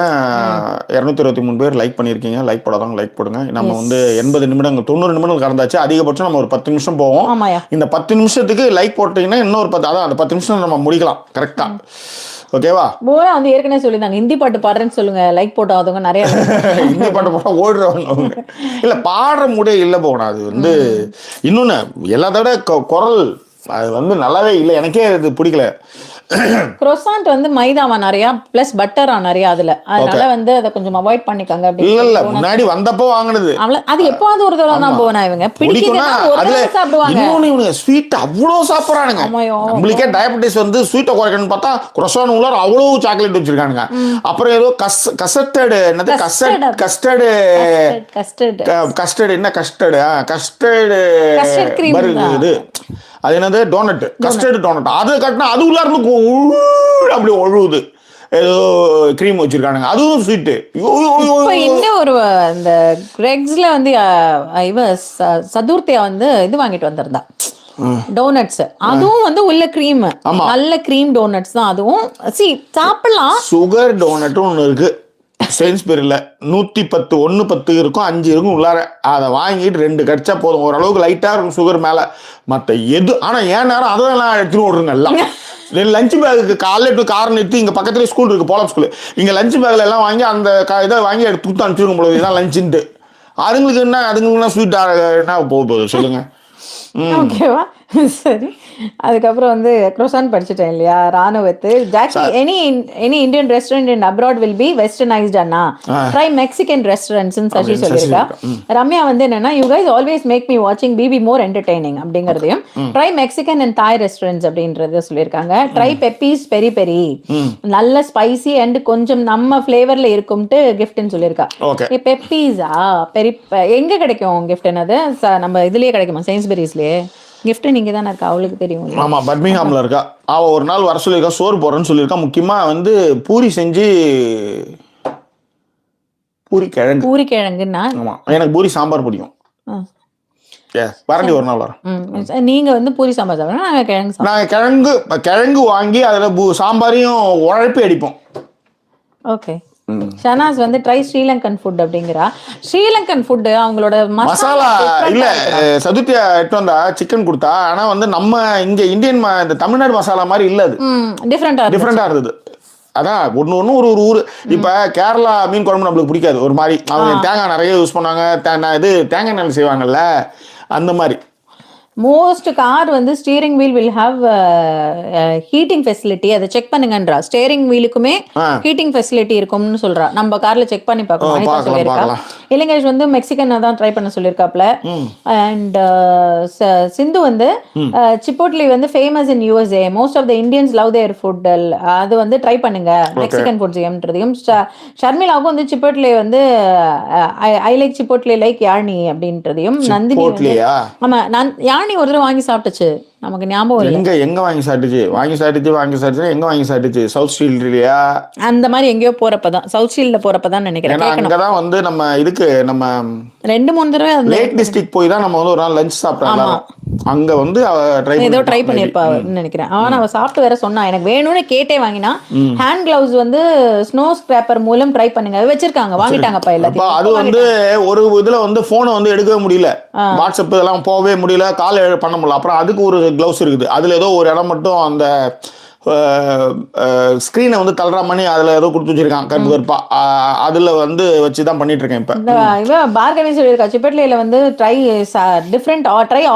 223 பேர் லைக் பண்ணிருக்கீங்க, லைக் போடாதவங்க லைக் போடுங்க. நம்ம வந்து 80 நிமிடங்கள் 90 நிமிடங்கள் கடந்தாச்சு, அதிகபட்சம் நம்ம ஒரு 10 நிமிஷம் போவோம். இந்த 10 நிமிஷத்துக்கு லைக் போட்டீங்கன்னா இன்னொரு 10, அதான் அந்த 10 நிமிஷம் நம்ம முடிக்கலாம் கரெக்டா. ஓகேவா? போரா வந்து ஏற்கனவே சொல்லியிருந்தாங்க, ஹிந்தி பாட்டு பாடுறேன்னு சொல்லுங்க, லைக் போட்டாதவங்க நிறைய ஹிந்தி பாட்டு போட்டா ஓடுறவங்க இல்ல, பாடுற முடிய இல்ல போகணும். அது வந்து இன்னொன்னு எல்லாத்தோட குரல் அது வந்து நல்லாவே இல்லை, எனக்கே அது பிடிக்கல. croissant வந்து மைதாவா நிறைய பிளஸ் பட்டரா நிறைய, அதுல அதனால வந்து அதை கொஞ்சம் அவாய்ட் பண்ணிக்கங்க. இல்ல முன்னாடி வந்தப்போ வாங்குனது அது எப்போது ஒரு தடவை தான் போனா, இவங்க பிடிக்குதுன்னா ஒரு தடவை சாப்பிடுவாங்க. இன்னொன்னு இவங்க ஸ்வீட் அவ்வளவு சாப்பிடுறானுங்க, நம்மளுக்கே டயபெட்டிஸ் வந்து ஸ்வீட்டை குறைக்கணும்னு பார்த்தா croissant உள்ளார அவ்வளவு சாக்லேட் வச்சிருக்கானுங்க. அப்புறம் ஏதோ கஸ்டர்டு, என்னது கஸ்டர்டு என்ன கஸ்டர்டு இது, அது என்னது டோனட், கஸ்டர்டு டோனட், அது கட்டினா அது உள்ள இருந்து அப்படி ஒழுகுது, ஏதோ கிரீம் வச்சிருக்கானுங்க, அதுவும் ஸ்வீட்டு. இன்னும் ஒரு இந்த கிரெக்ஸ்ல வந்து இவ சதுர்த்தியா வந்து இது வாங்கிட்டு வந்திருந்தா டோனட்ஸ், அதுவும் வந்து உள்ள கிரீம், நல்ல கிரீம் டோனட்ஸ் தான் அதுவும். சாப்பிடலாம். சுகர் டோனட் ஒன்று இருக்கு, செயின்ஸ்பெரியில் 110 110 இருக்கும், 5 இருக்கும் உள்ளார. அதை வாங்கிட்டு 2 கடிச்சா போதும். ஓரளவுக்கு லைட்டாக இருக்கும் சுகர் மேலே. மற்ற எது ஆனால் ஏன் நேரம் அதெல்லாம் எடுத்துன்னு ஓடுறங்க எல்லாம். லஞ்ச் பேக்கு காலையில் கார் நிறுத்தி இங்கே பக்கத்துலேயே ஸ்கூல் இருக்குது, போலம் ஸ்கூலு. இங்கே லஞ்ச் பேக்கில் எல்லாம் வாங்கி அந்த இதை வாங்கி எடுத்து கொடுத்து அனுப்பிச்சிருக்கும் போது இதுதான் லஞ்சுன்ட்டு. அதுங்களுக்கு என்ன ஸ்வீட் என்ன போகுது சொல்லுங்கள். ஓகேவா, சரி. அதுக்கப்புறம் வந்து croissant படிச்சுட்டேன் இல்லையா, ராணுவத்து Jackie. Any Indian restaurant in abroad will be westernised அண்ணா, ட்ரை மெக்சிகன் ரெஸ்டாரண்ட்ஸ் சசி சொல்லியிருக்கா. ரம்யா வந்து என்னன்னா, you guys always make me வாட்சிங் பிபி மோர் என்டர்டைனிங் அப்படிங்கிறதையும், try Mexican and Thai restaurants அப்படின்றத சொல்லியிருக்காங்க. ட்ரை பெப்பீஸ் பெரி பெரி, நல்ல ஸ்பைசி அண்ட் கொஞ்சம் நம்ம ஃபிளேவர்ல இருக்கும்ட்டு கிஃப்ட்னு சொல்லியிருக்கா. பெப்பீஸா பெரி எங்க கிடைக்கும் கிஃப்ட்? என்னது நம்ம இதுலயே கிடைக்குமா, செயின்ஸ்பெரிஸ்லயே? கிஃப்ட் நீங்க தானே இருக்கா, அவளுக்கு தெரியும். ஆமா, பர்மிங்ஹாம்ல இருக்கா. அவ ஒரு நாள் வர சொல்லியிருக்கா, சோறு போறேன்னு சொல்லியிருக்கா. முக்கியமா வந்து பூரி செஞ்சு, பூரி கிழங்குன்னா. ஆமா, எனக்கு பூரி சாம்பார் பிடிக்கும். வரண்டி ஒரு நாள் வரும். நீங்க வந்து பூரி சாம்பார் சாப்பிடணும், நாங்க கிழங்கு வாங்கி அதுல சாம்பாரையும் உழைப்பி அடிப்போம். ஓகே. ஷனாஸ் வந்து ட்ரை ஸ்ரீலங்கன் ஃபுட் அப்படிங்கிறா. ஸ்ரீலங்கன் ஃபுட் அவங்களோட மசாலா இல்ல, சதுர்த்தியா எட்டு வந்தா சிக்கன் கொடுத்தா. ஆனா வந்து நம்ம இங்க இந்தியன் இந்த தமிழ்நாடு மசாலா மாதிரி இல்ல, அது டிஃப்ரெண்டா இருந்தது. அதான் ஒன்னு ஒரு ஊர். இப்ப கேரளா மீன் குழம்பு நம்மளுக்கு பிடிக்காது, ஒரு மாதிரி. அவங்க தேங்காய் நிறைய யூஸ் பண்ணாங்க, இது தேங்காய் நெல் செய்வாங்கல்ல, அந்த மாதிரி. மோஸ்ட் கார் வந்து steering we'll will have heating facility, அதை செக் பண்ணுங்கன்றா. ஸ்டீரிங் வீலுக்குமே ஹீட்டிங் ஃபெசிலிட்டி இருக்கும்னு சொல்றா. நம்ம கார்ல செக் பண்ணி பார்க்கணும் சொல்லியிருக்கா. இலங்கேஷ் வந்து மெக்சிகன் தான் ட்ரை பண்ண சொல்லியிருக்காப்ல. அண்ட் சிந்து வந்து சிப்போட்லி வந்து famous in USA, most of the Indians love their food, அது வந்து ட்ரை பண்ணுங்க மெக்சிகன் ஃபுட்ஸ் ஏன்றதையும். ஷர்மிளாவுக்கும் வந்து சிப்போட்லே வந்து ஐ லைக் சிப்போட்லே லைக் யாழ்னி அப்படின்றதையும். நந்தினி வந்து ஆமா, யாழ்னி ஒரு தடவை வாங்கி சாப்பிட்டுச்சு, நமக்கு ஞாபகம் இல்லை. எங்க வாங்கி சாப்பிட்டுச்சு எங்க வாங்கி சாப்பிட்டுச்சு? சவுத் ஸ்ட்ரீட்லயா அந்த மாதிரி எங்கேயோ போறப்பதான், சவுத் ஸ்ட்ரீட்ல போறப்பதான் நினைக்கிறேன். அங்கதான் வந்து நம்ம இதுக்கு நம்ம 2-3 தடவை லேக் டிஸ்ட்ரிக்ட் போய் தான் நம்ம வந்து ஒரு நாள் லஞ்ச் சாப்பிட்டோம். அங்க வந்து ஏதோ ட்ரை பண்ணிருப்பான்னு நினைக்கிறேன். ஆனா அவ சாப்பிட்டு வேற சொன்னா, எனக்கு வேணும்னு கேட்டே வாங்கினா. ஹேண்ட் கிளவுஸ் வந்து ஸ்னோ ஸ்கிராப்பர் மூலம் ட்ரை பண்ணுங்க வச்சிருக்காங்க, வாங்கிட்டாங்கப்பா எல்லாத்தையும். அது வந்து ஒரு இதுல வந்து போனை வந்து எடுக்கவே முடியல, வாட்ஸ்அப் இதெல்லாம் போகவே முடியல, கால் பண்ண முடியல. அப்புறம் அதுக்கு ஒரு கிளவுஸ் இருக்குது, அதுல ஏதோ ஒரு இடம் மட்டும் அந்த ஸ்கிரீனை வந்து தள்ளுற மாதிரி அதுல ஏதோ கொடுத்து வச்சிருக்கான் கருப்பா. அதுல வந்து வச்சுதான் பண்ணிட்டு இருக்கேன் இப்ப. இவ பார்கவி சொல்லியிருக்கா, சிப்பட்லேல வந்து try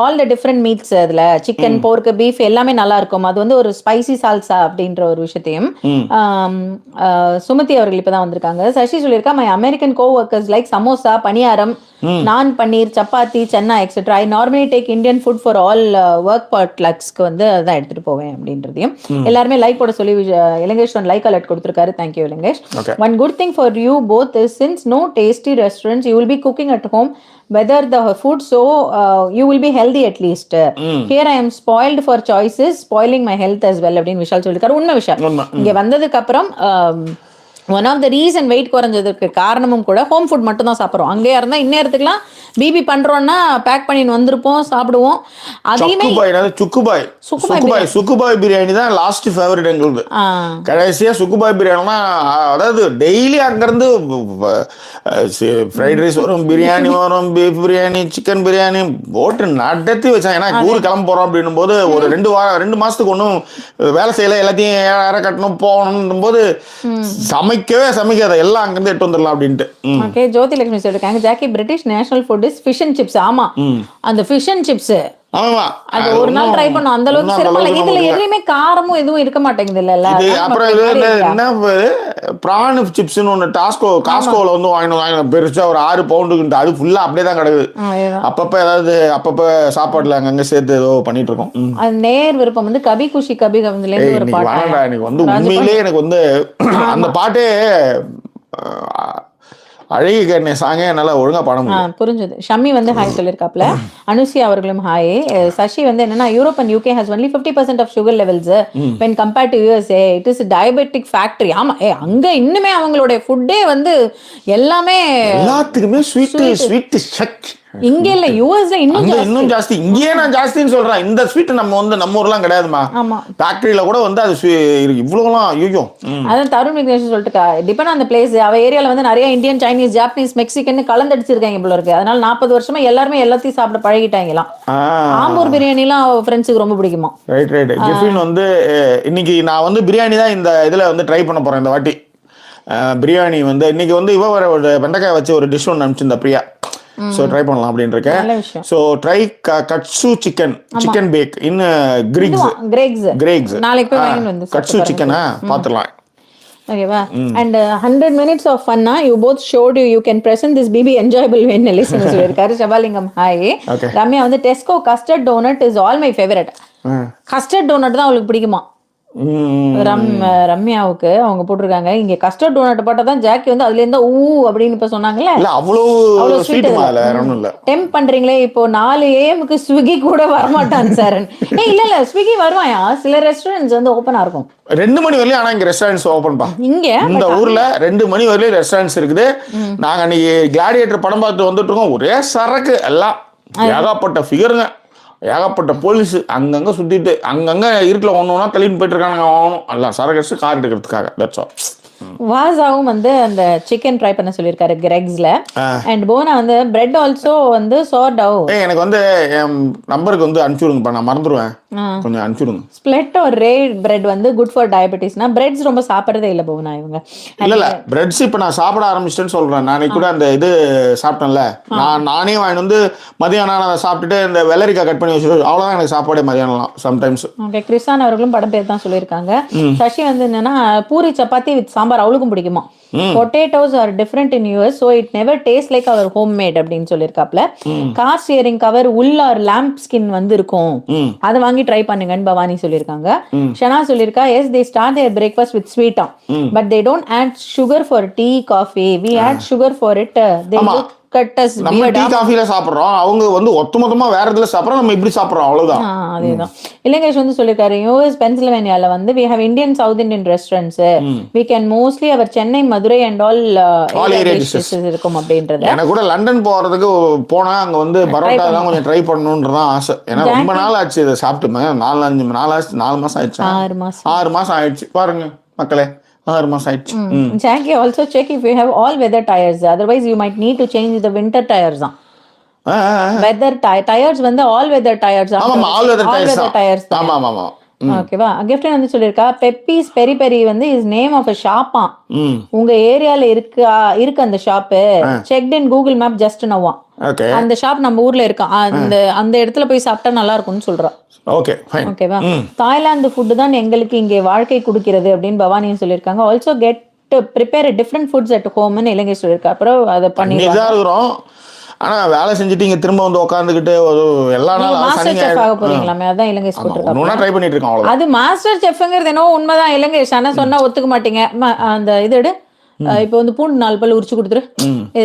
all the different meets. அதுல சிக்கன், போர்க், பீஃப் எல்லாமே நல்லா இருக்கும். அது வந்து ஒரு ஸ்பைசி சால்சா அப்படின்ற ஒரு விஷயத்தையும் சுமதி அவர்கள் இப்பதான் வந்திருக்காங்க. சசி சொல்லியிருக்கா, my American co workers like samosa, paniyaram, naan paneer, chapati, chana etcetera. I normally take Indian food for all work பாட்லக்ஸ்க்கு வந்து அதான் எடுத்துட்டு போவேன் அப்படின்றதையும் எல்லாருமே லைக் போட சொல்லி இலங்கேஷ் லைக் அலர்ட் கொடுத்திருக்காரு. Thank you Ilangesh. One good thing for you both is since no tasty restaurants you will be cooking at home whether the food so you will be healthy at least. Here I am spoiled for choices spoiling my health as well அப்படின்னு விஷால் சொல்லிருக்காரு. உண்மை விஷால், இங்க வந்ததுக்கு அப்புறம் one of the reason weight குறைஞ்சதுக்கு காரணமும் கூட home food மட்டும் தான் சாப்பிட்றோம். அங்கேயா இருந்தால் இந்நேரத்துக்குலாம் பிபி பண்றோம்னா பேக் பண்ணி வந்திருப்போம், சாப்பிடுவோம். அதையுமே சுக்குபாய் பிரியாணி தான் லாஸ்ட் ஃபேவரட் எங்களுக்கு. கடைசியா சுக்குபாய் பிரியாணினா, அதாவது டெய்லி அங்கிருந்து ஃப்ரைட் ரைஸ் வரும், பிரியாணி வரும், பீஃப் பிரியாணி, சிக்கன் பிரியாணி போட்டு நடத்தி வச்சாங்க. ஏன்னா ஊர் கிளம்ப போறோம் அப்படின்னும் போது ஒரு 2 மாசத்துக்கு ஒன்றும் வேலை செய்யல, எல்லாத்தையும் ஏற கட்டணும் போகணும் போது சமைக்காத எல்லாம் அங்கிருந்து எட்டு வந்துடலாம் அப்படின்ட்டு. ஓகே, ஜோதி லட்சுமி சொல்லிருக்காங்க, Jackie British national food is fish and chips. ஆமா, அந்த ஃபிஷ் அண்ட் சிப்ஸ் அது ஒரு நாள் ட்ரை பண்ணோம். அந்த அளவுக்கு சிறப்பா இதுல எதுவுமே காரமும் எதுவும் இருக்க மாட்டேங்குது இல்ல. அப்புறம் இது என்ன பிரான் சிப்ஸ்னு ஒண்ணு காஸ்கோல வந்து வாங்கினோம் பெருசா ஒரு 6 பவுண்டுக்கு, அது ஃபுல்லா அப்படியே தான் கிடக்குது. அப்பப்ப சாப்பாடுல அங்கங்க சேர்த்து ஏதோ பண்ணிட்டு இருக்கோம். அது நேர் விருப்பம் வந்து கபி குஷி கபி கவில ஒரு பாட்டு. எனக்கு வந்து உண்மையிலேயே எனக்கு வந்து அந்த பாட்டே அழகி கண்ணே சாங்கே என்னால ஒழுங்கா பாட முடியும். புரிஞ்சது. ஷம்மி வந்து ஹாய் சொல்லியிருக்காப்ல. அனுசியா அவர்களும் ஹாய். சசி வந்து என்னன்னா, Europe and UK has only 50% of sugar levels when compared to USA. It is a diabetic factory. ஆமா, அங்க இன்னுமே அவங்களுடைய ஃபுட்டே வந்து எல்லாத்துக்குமே ஸ்வீட் இங்க இல்ல யூஎஸ்ல இன்னும் ஜாஸ்தி. இங்கேயே நான் ஜாஸ்தின்னு சொல்றேன். இந்த ஸ்வீட் நம்ம ஊர்லாம் கிடையாதுமா. ஆமா, ஃபேக்டரியில கூட வந்து அது இவ்வளவுலாம் ஐயோ. அதான் தருண் விக்னேஷ் சொல்லிட்டு டிபெண்ட் ஆன் த பிளேஸ். அவ ஏரியால வந்து நிறைய இந்தியன், சைனீஸ், ஜாப்பனீஸ், மெக்சிகன் கலந்தடிச்சிருக்காங்க போல இருக்கு. அதனால 40 வருஷமா எல்லாருமே எல்லாத்தையும் சாப்பிட பழகிட்டாங்களாம். ஆம்பூர் பிரியாணிலாம் அவ ஃப்ரெண்ட்ஸுக்கு ரொம்ப பிடிக்குமா. ரைட். கிஃபின் வந்து இன்னைக்கு நான் வந்து பிரியாணி தான் இந்த இதுல வந்து ட்ரை பண்ண போறேன் இந்த வாட்டி. பிரியாணி வந்து இன்னைக்கு வந்து ஒரு வெண்டைக்காய் வச்சு ஒரு டிஷ் ஒன்று அனுப்பிச்சிருந்தா பிரியா. ஸோ ட்ரை பண்ணலாம் அப்படின்னு இருக்கேன். So try katsu chicken bake in Greggs நாளைக்கு போய் வாங்கிட்டு வந்து கட்சு சிக்கனை பார்த்துடலாம். ஓகேவா. And 100 minutes of fun you both showed you can present this BB enjoyable way ன்னு லிசன் சொல்லிருக்காரு ஷபாலிங்கம். ஹாய் ரம்யா வந்து Tesco custard doughnut is all my favourite. Custard doughnut தான் அவளுக்கு பிடிக்குமா ரம்யாவுக்கு. அவங்க போட்டிருக்காங்க இங்க கஸ்டர்ட் டோனட் போட்டா தான் ஜாக்கி வந்து அதுல இருந்தா அப்படின்னு இப்ப சொன்னாங்கல்ல. அவ்வளவு ஸ்வீட் டெம்ப் பண்றீங்களே. இப்போ 4 AM ஸ்விக்கி கூட வரமாட்டான் சார். இல்ல ஸ்விக்கி வருவாயா, சில ரெஸ்டாரண்ட்ஸ் வந்து ஓபனா இருக்கும் 2 மணி வரையிலும். ஆனா இங்க ரெஸ்டாரண்ட்ஸ் ஓபன் பா. இங்க இந்த ஊர்ல 2 மணி வரையிலும் ரெஸ்டாரண்ட்ஸ் இருக்குது. நாங்க அன்னைக்கு கிளாடியேட்டர் படம் பார்த்து வந்துட்டு இருக்கோம். ஒரே சரக்கு எல்லாம் ஏகப்பட்ட ஃபிகருங்க, ஏகப்பட்ட போலீஸ் அங்கங்க சுத்திட்டு அங்கங்க இருட்டுல ஒண்ணு தள்ளிட்டு போயிட்டு இருக்காங்க. வாங்கணும் எல்லாம் சரக்கு கார் எடுக்கிறதுக்காக. That's all. வாசாவும் வந்து அந்த சிக்கன் ட்ரை பண்ண சொல்லிருக்காரு கிரெக்ஸ்ல. அண்ட் போனா வந்து பிரெட் ஆல்சோ வந்து சோர்டவ். எனக்கு வந்து என் நம்பருக்கு வந்து அனுப்பிச்சுடுங்கப்பா, நான் மறந்துடுவேன். கொஞ்சம் அனுப்பிச்சுடுங்க. ஸ்ப்ளிட் ஒரு ரே பிரெட் வந்து குட் ஃபார் டயபெட்டிஸ்னா பிரெட்ஸ் ரொம்ப சாப்பிட்றதே இல்லை போனா இவங்க. இல்ல பிரெட்ஸ் இப்ப நான் சாப்பிட ஆரம்பிச்சிட்டேன்னு சொல்றேன். நாளைக்கு கூட அந்த இது சாப்பிட்டேன்ல, நானே வாங்கி வந்து மதியானம் அதை சாப்பிட்டுட்டு இந்த வெள்ளரிக்காய் கட் பண்ணி வச்சுட்டு அவ்வளவுதான் எனக்கு சாப்பாடே மதியானம் சம்டைம்ஸ். ஓகே. கிறிஸ்டான் அவர்களும் படம் பேர் தான் சொல்லியிருக்காங்க. சசி வந்து என்னன்னா பூரி சப்பாத்தி வித் சாம்பார் அவளுக்கும் பிடிக்குமா. Potatoes are different in US so it never taste like our home made அப்படின்னு சொல்லியிருக்காப்ல. Car steering cover wool or lamb skin வந்து இருக்கும், அதை வாங்கி ட்ரை பண்ணுங்கன்னு பவானி சொல்லியிருக்காங்க. ஷனா சொல்லியிருக்கா yes they start their breakfast with ஸ்வீட்டா but they don't add sugar for tea coffee. We add sugar for it. They நம்ம டீ காஃபில சாப்பிடுறோம், அவங்க வந்து ஒட்டுமொத்தமா வேற இதுல சாப்பிடுறோம், நம்ம இப்படி சாப்பிடுறோம் அவ்வளவுதான். அதேதான். இலங்கேஷ் வந்து சொல்லிருக்காரு யூஎஸ் பென்சில்வேனியால வந்து we have Indian South Indian restaurants. we can mostly our Chennai Madurai and all area dishes இருக்கும் அப்படின்றது. எனக்கு கூட லண்டன் போறதுக்கு போனா அங்க வந்து பரோட்டா தான் கொஞ்சம் ட்ரை பண்ணணும்ன்றதான் ஆசை. ஏன்னா ரொம்ப நாள் ஆச்சு இதை சாப்பிட்டு. 4 மாசம் ஆயிடுச்சு. 6 மாசம் ஆயிடுச்சு பாருங்க மக்களே. 6 மாசம் ஆயிடுச்சு. Jackie also check if you have all weather tires, otherwise you might need to change the winter tires. Weather tires வந்து all weather tires. ஆமா all weather tires. ஆமா ஆமா. ஓகேவா. கிஃப்ட் வந்து சொல்லிருக்கா பெப்பிஸ் பெரி பெரி வந்து இஸ் நேம் ஆஃப் a ஷாப்பா. உங்க ஏரியால இருக்கு அந்த shop. Checked in Google map just நவா. அந்த ஷாப் நம்ம ஊர்ல இருக்கா. அந்த இடத்துல போய் சாப்பிட்டா நல்லா இருக்கும்னு சொல்றோம். Okay fine. ஓகேவா. தாய்லாந்து ஃபுட் தான் எங்களுக்கு இங்கே வாழ்க்கை கொடுக்கிறது அப்படின்னு பவானியும் சொல்லியிருக்காங்க. Also get prepare different foods at ஹோம்னு இலங்கை சொல்லியிருக்கா. அப்புறம் அதை பண்ணிடுறோம். ஆனா வேலை செஞ்சுட்டு இங்க திரும்ப வந்து உட்காந்துக்கிட்டு எல்லா நாளும் மாஸ்டர் செஃப் ஆக போறீங்களாமே, அதான் இலங்கை போட்டுருக்காங்க. ட்ரை பண்ணிட்டு இருக்கோம். அது மாஸ்டர் செஃப்ங்கிறது என்னவோ உண்மைதான். இலங்கை ஆனா சொன்னா ஒத்துக்க மாட்டீங்க. அந்த இது இப்ப வந்து பூண்டு 4 பல் உரிச்சு கொடுத்துரு,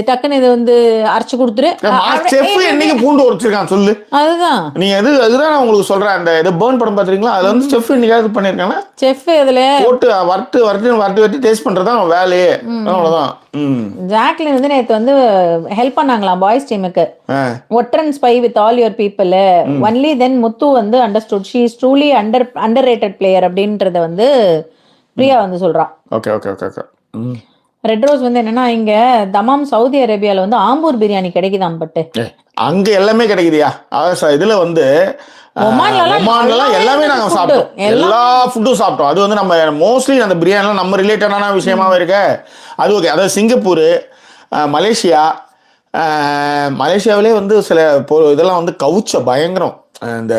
டக்குன்னு இதை வந்து அரைச்சு கொடுத்துரு. என்னைக்கு பூண்டு உரிச்சிருக்கான் சொல்லு. அதுதான் நீங்க அதுதான் உங்களுக்கு சொல்றேன். அந்த இது பர்ன் படம் பாத்துறீங்களா, அதுல வந்து செஃப் என்னைக்காவது பண்ணிருக்காங்க. செஃப் இதுல போட்டு வறுத்து டேஸ்ட் பண்றதுதான் வேலையே. அவ்வளவுதான். ஜாக்லின் வந்து நேத்து வந்து ஹெல்ப் பண்ணாங்களாம் பாய்ஸ் டீமுக்கு. ஒட்ரன் spy with all your people only then Muthu வந்து understood she is truly underrated player அப்படின்றத வந்து பிரியா வந்து சொல்றா. Okay okay okay okay. Red rose வந்து என்னன்னா இங்க தமாம் சவுதி அரேபியால வந்து ஆம்பூர் பிரியாணி கிடைக்குதாம். பட்டு அங்க எல்லாமே கிடைக்குதியா. இதுல வந்து ஒமான்லாம் எல்லாமே நாங்க சாப்பிட்டோம். எல்லா ஃபுட்டும் சாப்பிட்டோம். அது வந்து நம்ம மோஸ்ட்லி அந்த பிரியாணிலாம் நம்ம ரிலேட்டடான விஷயமாவே இருக்க. அது ஓகே. அதாவது சிங்கப்பூர், மலேசியாவிலே வந்து சில இதெல்லாம் வந்து கவுச்ச பயங்கரம். இந்த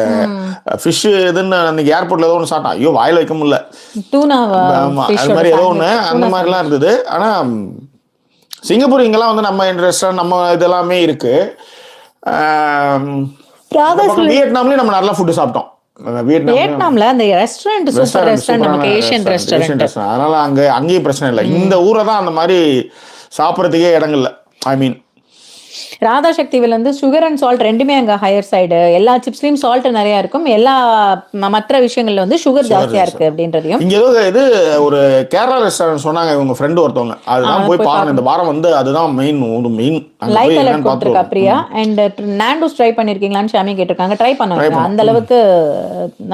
ஃபிஷ் இதுன்னு அன்னைக்கு ஏர்போர்ட்ல ஏதோ ஒன்று சாப்பிட்டான். ஐயோ வாயில வைக்க முடியல. அது மாதிரி ஏதோ ஒன்று அந்த மாதிரிலாம் இருந்தது. ஆனா சிங்கப்பூர் இங்கெல்லாம் வந்து நம்ம ரெஸ்டாரண்ட் நம்ம இதெல்லாமே இருக்கு. வியட்நாம்லயும் நம்ம நல்லா ஃபுட்டு சாப்பிட்டோம். வியட்நாம்ல அந்த ரெஸ்டாரண்ட் சூப்பர் ரெஸ்டாரண்ட், நமக்கு ஏசியன் ரெஸ்டாரண்ட். அதனால அங்கேயும் பிரச்சனை இல்லை. இந்த ஊரை தான் அந்த மாதிரி சாப்பிட்றதுக்கே இடங்கள்ல. ஐ மீன் ராதா சக்திவில் வந்து சுகர் அண்ட் சால்ட் ரெண்டுமே அங்க ஹையர் சைடு. எல்லா சிப்ஸ்லயும் சால்ட் நிறைய இருக்கும், எல்லா மற்ற விஷயங்கள்ல வந்து சுகர் ஜாஸ்தியா இருக்கு அப்படின்றதையும். இங்க ஏதோ இது ஒரு கேரளா ரெஸ்டாரண்ட் சொன்னாங்க இவங்க ஃப்ரெண்டு ஒருத்தவங்க, அதுதான் போய் பாருங்க இந்த வாரம் வந்து, அதுதான் மெயின் மெயின். லைக் அலர்ட் கொடுத்துருக்கா பிரியா. அண்ட் நாண்டூஸ் ட்ரை பண்ணிருக்கீங்களான்னு ஷாமி கேட்டிருக்காங்க. ட்ரை பண்ணுவாங்க, அந்த அளவுக்கு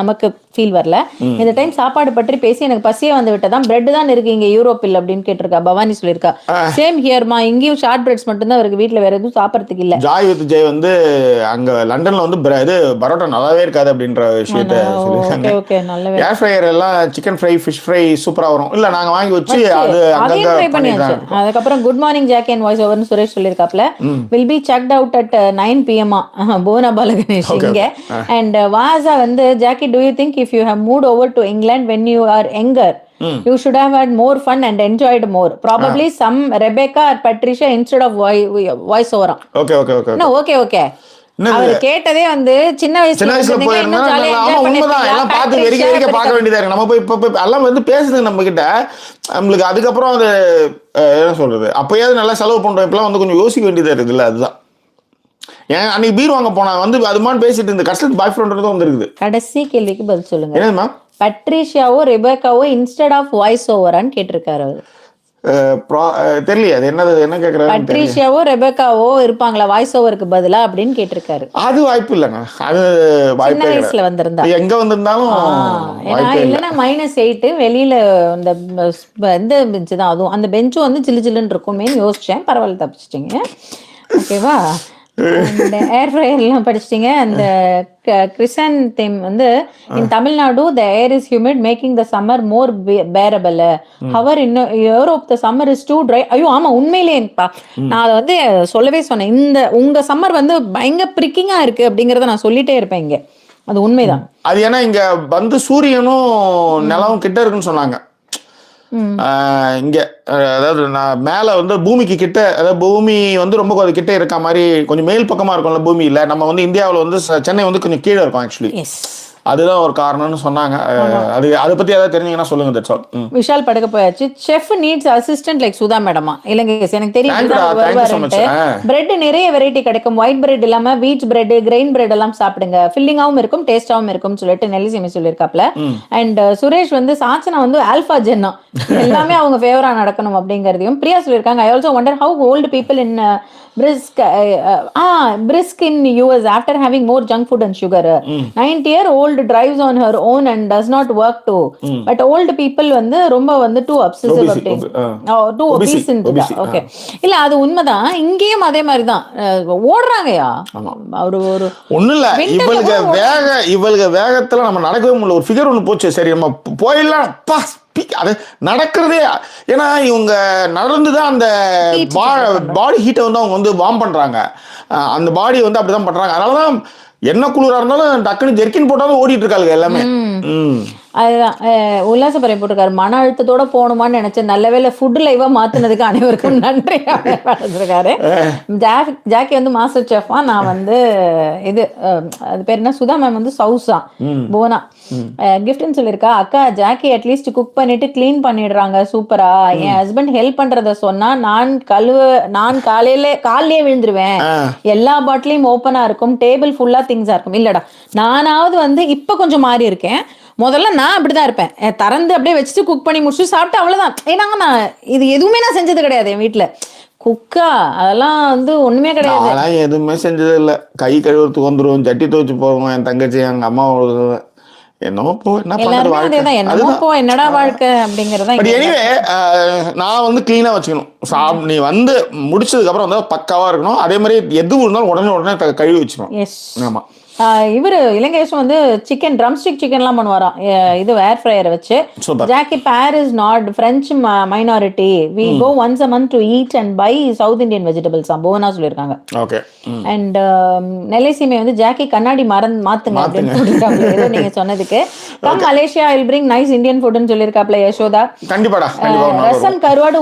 நமக்கு ஃபீல் வரல. இந்த டைம் சாப்பாடு பற்றி பேசி எனக்கு பசியே வந்து விட்டதான். பிரெட் தான் இருக்கு இங்க யூரோப்பில் அப்படின்னு கேட்டிருக்கா பவானி சொல்லியிருக்கா. சேம் ஹியர்மா, இங்கேயும் ஷார்ட் பிரெட்ஸ் மட்டும் தான் இருக்கு, வீட்டுல வேற எதுவும் சாப்பிடறதுக்கு இல்ல. ஜாய் வித் ஜெய் வந்து அங்க லண்டன்ல வந்து இது பரோட்டா நல்லாவே இருக்காது அப்படின்ற விஷயத்த சொல்லிருக்காங்க. ஓகே நல்ல ஏர் ஃப்ரையர் எல்லாம் சிக்கன் ஃப்ரை ஃபிஷ் ஃப்ரை சூப்பரா வரும். இல்ல நாங்க வாங்கி வச்சு அது அங்கங்க ட்ரை பண்ணியாச்சு. அதுக்கப்புறம் good morning jockey and voice ஓவர்னு சுரேஷ் சொல்லியிருக்காப்ல. will be checked out at 9 PM போனா பாலகணேஷ் இங்க. And வாசா வந்து Jackie, do you think if you have moved over to England when you are younger you should have had more fun and enjoyed more, probably some Rebecca or Patricia instead of voice over. Okay okay okay no okay okay அவர் கேட்டதே வந்து சின்ன வயசுல போயிருந்தா உண்மைதான், எல்லாம் பார்த்து வெறிக்க வெறிக்க பார்க்க வேண்டியதா இருக்கு. நம்ம போய் இப்ப எல்லாம் வந்து பேசுது நம்ம கிட்ட, நம்மளுக்கு அதுக்கப்புறம் அது என்ன சொல்றது, அப்பயாவது நல்லா செலவு பண்றோம், இப்பெல்லாம் வந்து கொஞ்சம் யோசிக்க வேண்டியதா இருக்குது இல்ல. அதுதான் ஏன் அன்னைக்கு பீர் வாங்க போனா வந்து அதுமான்னு பேசிட்டு இந்த கஷ்டத்து பாய் ஃப்ரெண்ட் வந்து இருக்குது. கடைசி கேள்விக்கு பதில் சொல்லுங்க. என்னமா பட்ரிஷியாவோ ரெபேக்காவோ இன்ஸ்டெட் ஆஃப் வாய்ஸ் ஓவரான்னு கேட்டிருக்காரு அவர். தெரியல அது என்னது, என்ன கேக்குறாரு. பட்ரிஷியாவோ ரெபேக்காவோ இருப்பாங்களா வாய்ஸ் ஓவருக்கு பதிலா அப்படின்னு கேட்டிருக்காரு. அது வாய்ப்பு இல்லைங்க, அது சின்ன வயசுல வந்திருந்தா எங்க வந்திருந்தாலும் இல்லைன்னா -8 வெளியில இந்த பெஞ்ச் தான், அதுவும் அந்த பெஞ்சும் வந்து ஜில்லு ஜில்லுன்னு இருக்குமே யோசிச்சேன். பரவாயில்ல தப்பிச்சிட்டிங்க. ஓகேவா. ஏர் ஃப்ரையர்லாம் படிச்சிட்டிங்க. அந்த கிறிசன்தீம் வந்து in Tamil Nadu the air is humid making the summer more bearable. however in Europe the summer is too dry. ஐயோ ஆமா உண்மையிலேப்பா, நான் அதை வந்து சொல்லவே சொன்னேன். இந்த உங்க சம்மர் வந்து பயங்கர பிரிக்கிங்கா இருக்கு அப்படிங்கறத நான் சொல்லிட்டே இருப்பேன் இங்க. அது உண்மைதான். அது ஏன்னா இங்க வந்து சூரியனும் நிலவும் கிட்ட இருக்குன்னு சொன்னாங்க. இங்க அதாவது நான் மேல வந்து பூமிக்கு கிட்ட, அதாவது பூமி வந்து ரொம்ப கிட்ட இருக்க மாதிரி கொஞ்சம் மேல் பக்கமா இருக்கும்ல பூமி இல்ல. நம்ம வந்து இந்தியாவில் வந்து சென்னை வந்து கொஞ்சம் கீழே இருக்கும் ஆக்சுவலி. அதுதான் ஒரு காரணம்னு சொன்னாங்க. அது அதை பத்தி ஏதாவது தெரிஞ்சீங்கன்னா சொல்லுங்க. That's all. விஷால் படுக்க போயாச்சு. Chef needs assistant like Sudha மேடமா. இல்லங்க எனக்கு தெரியும். பிரெட் நிறைய வெரைட்டி கிடைக்கும். ஒயிட் பிரெட் இல்லாம வீட் பிரெட், கிரெயின் பிரெட் எல்லாம் சாப்பிடுங்க, ஃபில்லிங்காவும் இருக்கும் டேஸ்டாவும் இருக்கும் சொல்லிட்டு நெல்லிசிமி சொல்லியிருக்காப்ல. அண்ட் சுரேஷ் வந்து சாச்சனா வந்து ஆல்பா ஜென்னா, எல்லாமே அவங்க ஃபேவரா நடக்கணும் அப்படிங்கறதையும் பிரியா சொல்லியிருக்காங்க. I also wonder how old people in brisk in US after having more junk food and sugar. 90-year-old drives on her own and does not work too. But old people வந்து ரொம்ப வந்து too obsessive too obese. Okay. இல்ல அது உண்மைதான், இங்கேயும் அதே மாதிரி தான் ஓடுறாங்கயா. ஒரு ஒண்ணு இல்ல, இவளுக்கு வேகத்துல நம்ம நடக்கவே முடியல. ஒரு ஃபிகர் ஒண்ணு போச்சு, சரி நம்ம போயிடலாம் அது நடக்கிறதே. ஏன்னா இவங்க நடந்துதான் அந்த பாடி ஹீட்டை வந்து அவங்க வந்து வார்ம் பண்றாங்க. அந்த பாடி வந்து அப்படிதான் பண்றாங்க. அதனாலதான் என்ன குளிரா இருந்தாலும் டக்குனு ஜெர்கின் போட்டாலும் ஓடிட்டு இருக்காங்க எல்லாமே. அதுதான் உல்லாசப்பறை போட்டிருக்காரு. மன அழுத்தத்தோட போகணுமான்னு நினைச்சேன், நல்ல வேலை ஃபுட் லைவா மாத்தினதுக்கு அனைவருக்கும் நன்றி இருக்காரு. ஜாக்கி வந்து மாஸ்டர் செஃபா, நான் வந்து இது அது பேர் என்ன சுதா மேம் வந்து சவுசா போனா கிஃப்ட்னு சொல்லியிருக்கா. அக்கா ஜாக்கி அட்லீஸ்ட் குக் பண்ணிட்டு கிளீன் பண்ணிடுறாங்க சூப்பரா. என் ஹஸ்பண்ட் ஹெல்ப் பண்றத சொன்னா நான் காலையிலே விழுந்துருவேன். எல்லா பாட்டிலையும் ஓப்பனா இருக்கும், டேபிள் ஃபுல்லா திங்ஸா இருக்கும். இல்லடா நானாவது வந்து இப்ப கொஞ்சம் மாறி இருக்கேன். முதல்ல நான் அப்படிதான் இருப்பேன், திறந்து அப்படியே வச்சுட்டு குக் பண்ணி முடிச்சுட்டு சாப்பிட்டு அவ்வளவுதான். ஏன்னா நான் இது எதுவுமே நான் செஞ்சது கிடையாது என் வீட்டுல. குக்கா அதெல்லாம் வந்து ஒண்ணுமே கிடையாது. அதெல்லாம் எதுவுமே செஞ்சது இல்லை. கை கழுவுறதுக்கு வந்துடும், சட்டி துவச்சு போவோம். என் தங்கச்சி எங்க அம்மா என்னமோ போ, என்னடா வாழ்க்கை அப்படிங்கறத. எனிவே நான் வந்து கிளீனா வச்சுக்கணும். நீ வந்து முடிச்சதுக்கு அப்புறம் வந்து பக்காவா இருக்கணும். அதே மாதிரி எது இருந்தாலும் உடனே கழுவி வச்சுக்கணும். ஆமா. இவரு இலங்கேஷ் வந்து சிக்கன் ட்ரம்ஸ்டிக் சிக்கன்லாம் பண்ணுவாராம் இது ஏர் ஃப்ரையரை வச்சு. Jackie bear is not French minority, we go once a month to eat and buy South Indian vegetables போனா சொல்லியிருக்காங்க. அண்ட் நெல்லைசீமை வந்து ஜாக்கி கண்ணாடி மாத்துங்க அப்படின்னு சொல்லியிருக்காங்க ஏதோ நீங்க சொன்னதுக்கு. Come Malaysia will bring nice Indian ஃபுட்னு சொல்லியிருக்காப்ல யசோதா. கண்டிப்பாடா. ரசம் கருவாடு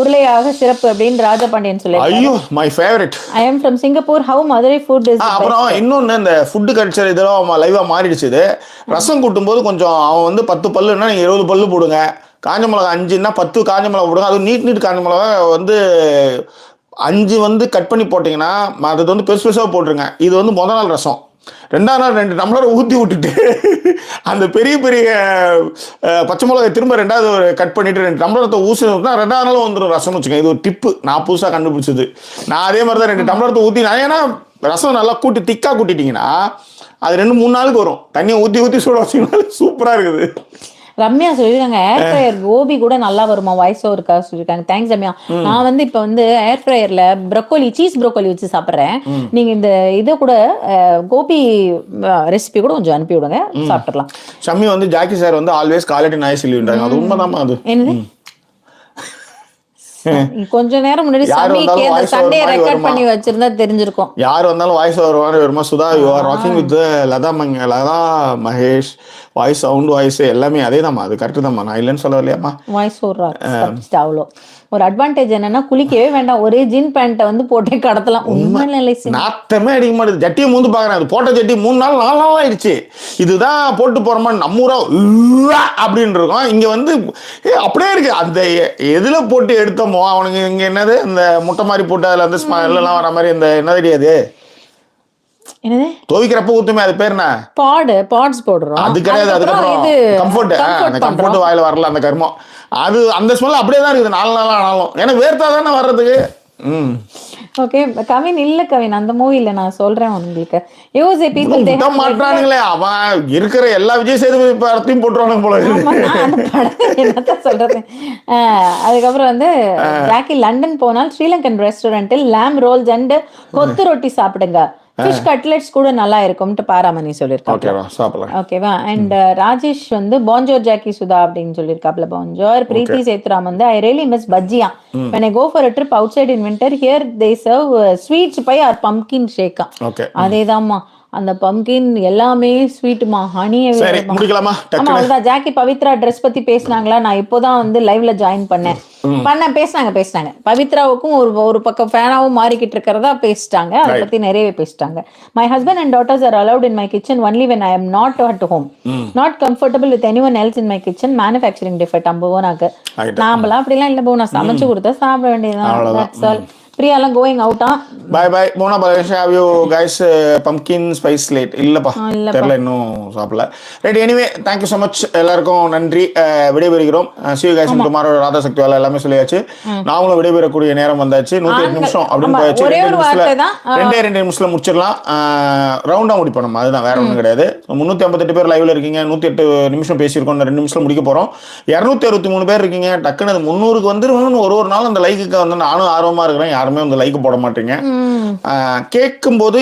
உருளையாக சிறப்பு அப்படின்னு ராஜபாண்டியன் சொல்லியிருக்காங்க. I am from Singapore, how Madurai food is. அப்புறம் இன்னொன்னு இந்த ஃபுட்டு கல்ச்சர் இதெல்லாம் லைவா மாறிடுச்சு. இது ரசம் கூட்டும் போது கொஞ்சம் அவன் வந்து 10 பல்லுன்னா நீங்க 20 பல்லு போடுங்க, காஞ்ச மிளகா 5ன்னா 10 காஞ்ச மிளகா போடுங்க. அதுவும் நீட் காஞ்ச மிளகா வந்து 5 வந்து கட் பண்ணி போட்டிங்கன்னா அது வந்து பெருசு பெருசாக போட்டுருங்க. இது வந்து முதல் நாள் ரசம். 2ஆம் நாள் 2 டம்ளர் ஊற்றி விட்டுட்டு அந்த பெரிய பெரிய பச்சை மிளகாய் திரும்ப 2வது கட் பண்ணிட்டு 2 டம்ளரத்தை ஊற்றினா 2ஆம் நாள் வந்துடும் ரசம் வச்சுக்கோங்க. இது ஒரு டிப்பு நான் புதுசாக கண்டுபிடிச்சது. நான் அதே மாதிரி தான் 2 டம்ளரத்தை ஊற்றி ஏன்னா ரசம் நல்லா கூட்டி திக்காக கூட்டிட்டிங்கன்னா அது 2-3 நாளுக்கு வரும். தண்ணியை ஊற்றி சூட வச்சிங்கன்னா சூப்பராக இருக்குது. ரம்யா சொல்லிருக்காங்க ஏர் ஃப்ரையர் கோபி கூட நல்லா வருமா வாய்ஸ் ஓவருக்காக சொல்லியிருக்காங்க. தேங்க்ஸ் ரம்யா. நான் வந்து இப்ப வந்து ஏர் ஃப்ரையர்ல ப்ரோக்கோலி சீஸ் ப்ரோக்கோலி வச்சு சாப்பிட்றேன். நீங்க இந்த இதை கூட கோபி ரெசிபி கூட கொஞ்சம் அனுப்பி விடுங்க, சாப்பிட்டுலாம். ஷம்மி வந்து ஜாக்கி சார் வந்து ஆல்வேஸ் காலட்டி நாய் சொல்லிவிட்டாங்க. அது உண்மைதாம்மா. அது என்னது கொஞ்ச நேரம் முன்னாடி சம்மிக்கு அந்த சண்டே ரெக்கார்ட் பண்ணி வச்சிருந்தா தெரிஞ்சிருக்கும். யார் வந்தாலும் வாய்ஸ் ஓவர் மாதிரி வருமா? Sudha you are rocking with Latha Mahesh voice sound voice எல்லாமே அதே தான்மா. அது கரெக்ட் தான்மா, நான் இல்லைன்னு சொல்ல இல்லையாம்மா. வாய்ஸ் ஓவர் அவ்வளோ ஒரு அட்வான்டேஜ் என்னன்னா குளிக்கவே வேண்டாம், ஒரே ஜீன் பேண்ட்டை வந்து போட்டே கடத்தலாம். உண்மை நாத்தமே அடிக்க மாட்டேது. ஜட்டியை மூந்து பாக்குறேன், அது போட்ட ஜட்டி 3 நாள் 4 நாள் ஆயிடுச்சு. இதுதான் போட்டு போறோமா நம்ம ஊரா அப்படின்னு இருக்கும். இங்க வந்து அப்படியே இருக்கு. அந்த எதுல போட்டு எடுத்தோமோ அவனுக்கு இங்க என்னது இந்த முட்டை மாதிரி போட்டு அதுல வந்து ஸ்மெல் எல்லாம் வர மாதிரி இந்த என்ன தெரியாது என்னது துவைக்கிறப்ப ஊத்துமே, அது பேர் என்ன? பாட்ஸ் போடுறோம். அது கிடையாது. அதுக்கப்புறம் கம்ஃபர்ட், அந்த கம்ஃபர்ட் வாயில வரல அந்த கர்மம். அது அந்த ஸ்மெல் அப்படியே தான் இருக்குது 4 நாள் ஆனாலும். ஏன்னா வேர்த்தா தானே வர்றதுக்கு. ஓகே கவின் இல்ல கவின் அந்த மூவில நான் சொல்றேன் உங்களுக்கு. யூஸ் பீப்பிள் தே மாட்டானுங்களே. அவன் இருக்கிற எல்லா விஜய் சேதுபதி படத்தையும் போட்டுருவானுங்க போல. என்னத்த சொல்றது. அதுக்கப்புறம் வந்து ஜாக்கி லண்டன் போனால் ஸ்ரீலங்கன் ரெஸ்டாரண்டில் lamb rolls அண்ட் கொத்து ரொட்டி சாப்பிடுங்க, ஃபிஷ் கட்லெட்ஸ் கூட நல்லா இருக்கும்ட்டு பாராமணி சொல்லியிருக்காங்க. ஓகேவா. அண்ட் ராஜேஷ் வந்து பாஞ்சோர் ஜாக்கி சுதா அப்படின்னு சொல்லியிருக்காப்ல. பாஞ்சோர். பிரீத்தி சேத்ராம் வந்து I really miss bhajiya when I go for a trip outside in winter here they serve sweets pie or pumpkin shake. அதேதாம்மா அந்த பம்கின் எல்லாமே ஸ்வீட்டுமா, ஹனியை முடிக்கலாமா? ஆமா அவ்வளவுதான். ஜாக்கி பவித்ரா ட்ரெஸ் பத்தி பேசினாங்களா? நான் இப்போதான் வந்து லைவ்ல ஜாயின் பண்ணேன். பேசினாங்க. பவித்ராவுக்கும் ஒரு பக்கம் ஃபேனாவும் மாறிக்கிட்டு இருக்கிறதா பேசிட்டாங்க. அதை பத்தி நிறையவே பேசிட்டாங்க. My husband and daughters are allowed in my kitchen only when I am not at home, not comfortable with anyone else in my kitchen, manufacturing defect. அம்புவோனாக்கு நாமலாம் அப்படிலாம் இல்லை, நான் சமைச்சு கொடுத்தா சாப்பிட வேண்டியதுதான். பிரியாலாம் கோயிங் அவுட்டா. Bye bye Mona Palesh. Have you guys pumpkin spice latte? இல்லப்பா தெரியல, இன்னும் சாப்பிடல. Right, anyway thank you so much. எல்லாருக்கும் நன்றி. விடைபெறுகிறோம். see you guys tomorrow. Radha சக்தி வேலை எல்லாமே சொல்லியாச்சு. நாமளும் விடைபெறக்கூடிய நேரம் வந்தாச்சு. 108 நிமிஷம் அப்படின்னு போயாச்சு. 2 நிமிஷத்துல முடிச்சிடலாம். ரவுண்டா முடிப்போம் நம்ம, அதுதான், வேற ஒன்றும் கிடையாது. 358 பேர் லைவ்ல இருக்கீங்க. 108 நிமிஷம் பேசியிருக்கோம். 2 நிமிஷம் முடிக்க போறோம். 263 பேர் இருக்கீங்க. டக்குன்னு 300க்கு வந்துருவோம்னு ஒரு நாள் அந்த லைக்கு வந்து நானும் ஆர்வமா இருக்கிறேன். யாருமே வந்து லைக் போட மாட்டீங்க. கேட்கும்போது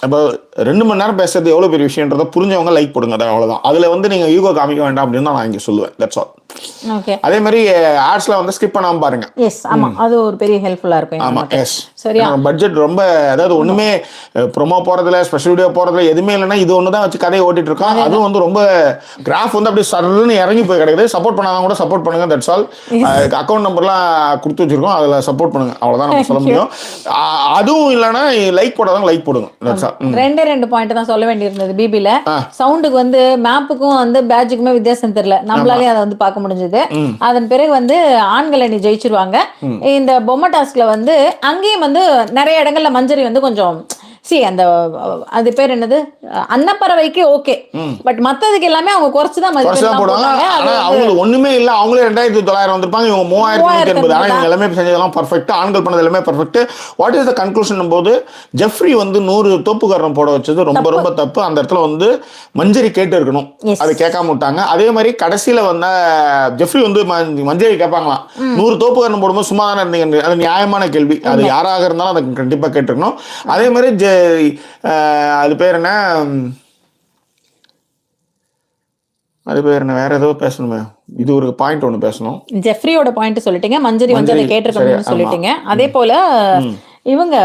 இப்போ 2 மணி நேரம் பேசுறது எவ்வளவு பெரிய விஷயம்ன்றத புரிஞ்சவங்க லைக் போடுங்க. அவ்வளவுதான். அதுல வந்து நீங்க ஈகோ காமிக்க வேண்டாம் அப்படின்னு தான் நான் இங்க சொல்லுவேன். That's all. ஓகே. அதே மாதிரி ஆட்ஸ்ல வந்து ஸ்கிப் பண்ணாம பாருங்க. எஸ், ஆமா, அது ஒரு பெரிய ஹெல்ப்ஃபுல்லா இருக்கும். ஆமா, எஸ். சரியா. பட்ஜெட் ரொம்ப, அதாவது ஒண்ணுமே ப்ரோமோ போறதுல ஸ்பெஷல் வீடியோ போறதுல எதுவுமே இல்லைன்னா இது ஒன்று தான் வச்சு கதையை ஓட்டிட்டு இருக்கோம். அதுவும் வந்து ரொம்ப கிராஃப் வந்து அப்படியே சர்ன்னு இறங்கி போய் கிடைக்குது. சப்போர்ட் பண்ணாதான் கூட சப்போர்ட் பண்ணுங்க. That's all. அக்கௌண்ட் நம்பர்லாம் கொடுத்து வச்சிருக்கோம், அதுல சப்போர்ட் பண்ணுங்க. அவ்வளவுதான் நம்ம சொல்ல முடியும். அதுவும் இல்லைன்னா லைக் போடாதான் லைக் போடுங்க. That's all. 2 பாயிண்ட் தான் சொல்ல வேண்டியிருந்தது. பிபில சவுண்டுக்கு வந்து மேப்புக்கும் வந்து பேட்ஜுக்குமே வித்தியாசம் தெரியல. நம்மளாலே அதை வந்து பார்க்க முடிஞ்சது. அதன் பிறகு வந்து ஆண்களை நீ ஜெயிச்சிருவாங்க. இந்த பொம்மை டாஸ்க்ல வந்து அங்கேயும் வந்து நிறைய இடங்கள்ல மஞ்சரி வந்து கொஞ்சம் அந்த அது பேர் என்னது அன்னப்பறவைக்கு ஓகே, பட் மத்ததுக்கு எல்லாமே அவங்க குறைச்சுதான் போடுவாங்க. அவங்களுக்கு ஒண்ணுமே இல்ல. அவங்களே 2900 வந்திருப்பாங்க, இவங்க 3080. ஆனா இவங்க எல்லாமே செஞ்சதெல்லாம் பர்ஃபெக்ட். ஆண்கள் பண்ணது எல்லாமே perfect. What is the conclusion போது ஜெஃப்ரி வந்து 100 தோப்புக்காரன் போட வச்சது ரொம்ப ரொம்ப தப்பு. அந்த இடத்துல வந்து மஞ்சரி கேட்டு இருக்கணும், அது கேட்காம விட்டாங்க. அதே மாதிரி கடைசியில வந்த ஜெஃப்ரி வந்து மஞ்சரி கேட்பாங்களாம். 100 தோப்புக்காரன் போடும்போது சும்மா தானே இருந்தீங்க. அது நியாயமான கேள்வி. அது யாராக இருந்தாலும் அதை கண்டிப்பா கேட்டுருக்கணும். அதே மாதிரி அது பேர் என்ன, அது பேர் என்ன, வேற ஏதோ பேசணுமே. இது ஒரு பாயிண்ட் ஒன்று பேசணும். ஜெஃப்ரியோட பாயிண்ட் சொல்லிட்டீங்க, மஞ்சரி வந்து அதை கேட்டிருக்கணும்னு சொல்லிட்டீங்க. அதே போல இவங்க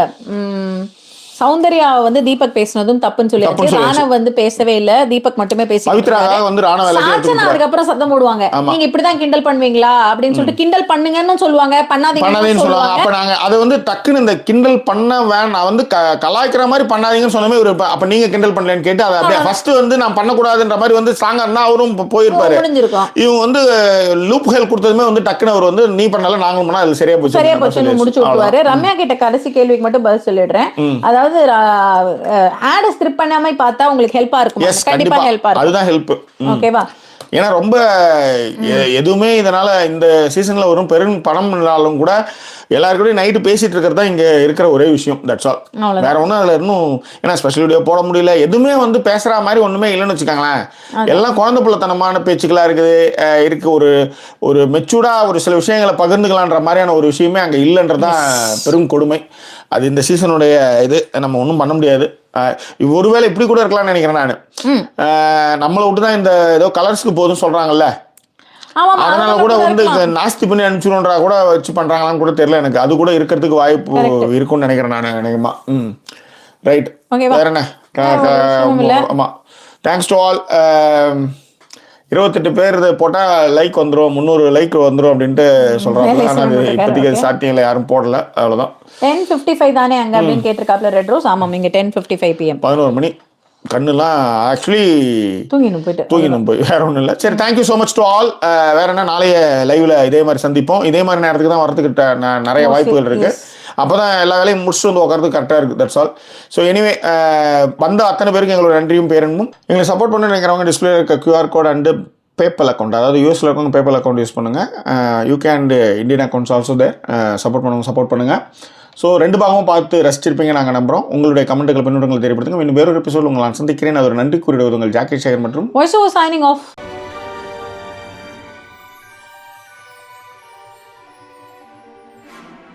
சௌந்தர்யா வந்து தீபக் பேசினதும் தப்புன்னு சொல்லியாச்சு. ராணவ் வந்து பேசவே இல்ல, தீபக் மட்டுமே பேசி. பவித்ராக வந்து ராணவ சாச்சனா அதுக்கப்புறம் சத்தம் போடுவாங்க, நீங்க இப்படிதான் கிண்டல் பண்ணுவீங்களா அப்படின்னு சொல்லிட்டு. கிண்டல் பண்ணுங்கன்னு சொல்லுவாங்க, பண்ணாதீங்கன்னு சொல்லுவாங்க. அப்ப நாங்க அதை வந்து டக்குன்னு இந்த கிண்டல் பண்ண வேணாம் வந்து கலாய்க்கிற மாதிரி பண்ணாதீங்கன்னு சொன்னமே ஒரு அப்ப நீங்க கிண்டல் பண்ணலன்னு கேட்டு அதை அப்படியே ஃபர்ஸ்ட் வந்து நான் பண்ணக்கூடாதுன்ற மாதிரி வந்து ஸ்ட்ராங்கா இருந்தா அவரும் போயிருப்பாரு. இவங்க வந்து லூப் ஹெல் கொடுத்ததுமே வந்து டக்குன்னு அவர் வந்து நீ பண்ணல நாங்களும் பண்ணா அது சரியா போச்சு முடிச்சு விட்டுவாரு. ரம்யா கிட்ட கடைசி கேள்விக்கு மட்டும் பதில் சொல்லிடுறேன். அதாவது ஆட் ஸ்கிரிப்ட் பண்ணாம பார்த்தா உங்களுக்கு ஹெல்ப்பா இருக்கும். கண்டிப்பா ஹெல்ப்பா இருக்கும். அதுதான் ஹெல்ப். ஓகேவா? ஏன்னா ரொம்ப எதுவுமே இதனால இந்த சீசன்ல வரும் பெரும் பணம் இருந்தாலும் கூட எல்லாருக்கூடயும் நைட்டு பேசிட்டு இருக்கிறது தான் இங்க இருக்கிற ஒரே விஷயம். That's all. வேற ஒன்றும் அதுல இன்னும் ஏன்னா ஸ்பெஷல் வீடியோ போட முடியல, எதுவுமே வந்து பேசுற மாதிரி ஒண்ணுமே இல்லைன்னு வச்சுக்காங்களேன். எல்லாம் குழந்தை பிள்ளைத்தனமான பேச்சுக்களா இருக்கு. ஒரு மெச்சூர்டா ஒரு சில விஷயங்களை பகிர்ந்துக்கலான்ற மாதிரியான ஒரு விஷயமே அங்க இல்லைன்றதான் பெரும் கொடுமை. அது இந்த சீசனுடைய இது நம்ம ஒன்றும் பண்ண முடியாது. ஒருவேளை இப்படி கூட இருக்கலாம்னு நினைக்கிறேன் நான். நம்மளை விட்டுதான் இந்த ஏதோ கலர்ஸ்க்கு போதும் சொல்றாங்கல்ல, அதனால கூட வந்து நாஸ்தி பண்ணி அனுப்பிச்சுடுன்றா கூட வச்சு பண்றாங்களான்னு கூட தெரியல எனக்கு. அது கூட இருக்கிறதுக்கு வாய்ப்பு இருக்கும்னு நினைக்கிறேன் நான் நினைக்குமா. ரைட். வேற என்ன? ஆமா, தேங்க்ஸ் டு ஆல். 28 பேர் போட்டா லைக் வந்துடும், 300 லைக் வந்துடும் அப்படின்ட்டு சொல்றாங்க. ஆனா அது இப்போதைக்கு சாத்தியம் யாரும் போடல, அவ்வளவுதான். 10:55 தானே அங்க அப்படின்னு கேட்டிருக்காப்ல ரெட் ரோஸ். ஆமா, இங்க 10:55 PM 11 மணி. கண்ணுலாம் ஆக்சுவலி தூங்கினும் போய் வேற ஒன்றும் இல்லை. சரி, thank you so much to all. வேற என்ன, நாளைய லைவ்ல இதே மாதிரி சந்திப்போம். இதே மாதிரி நேரத்துக்கு தான் வரதுக்கு நிறைய வாய்ப்புகள் இருக்கு. அப்போதான் எல்லா வேலையும் முடிச்சுட்டு வந்து உட்காரதுக்கு கரெக்டாக இருக்குது. That's all. ஸோ எனிவே, வந்த அத்தனை பேருக்கு எங்களோட நன்றியும் பேரன்பும். எங்களை சப்போர்ட் பண்ண நினைக்கிறவங்க டிஸ்பிளே இருக்க QR code and PayPal account, அதாவது யூஎஸ்ல இருக்கவங்க பேப்பல் அக்கௌண்ட் யூஸ் பண்ணுங்க. UK and Indian accounts also there. Support பண்ணுங்க. ஸோ 2 பாகமும் பார்த்து ரசிச்சிருப்பீங்க நாங்கள் நம்புறோம். உங்களுடைய கமெண்ட்டுகளை பின்னூட்டங்களை தெரியப்படுத்துங்க. இன்னும் வேறொரு எபிசோட் உங்களை நான் சந்திக்கிறேன். அது ஒரு நன்றி கூறிடுவது உங்கள் ஜாக்கி சேகர் மற்றும் வாய்ஸ் ஓவர் சைனிங் ஆஃப்.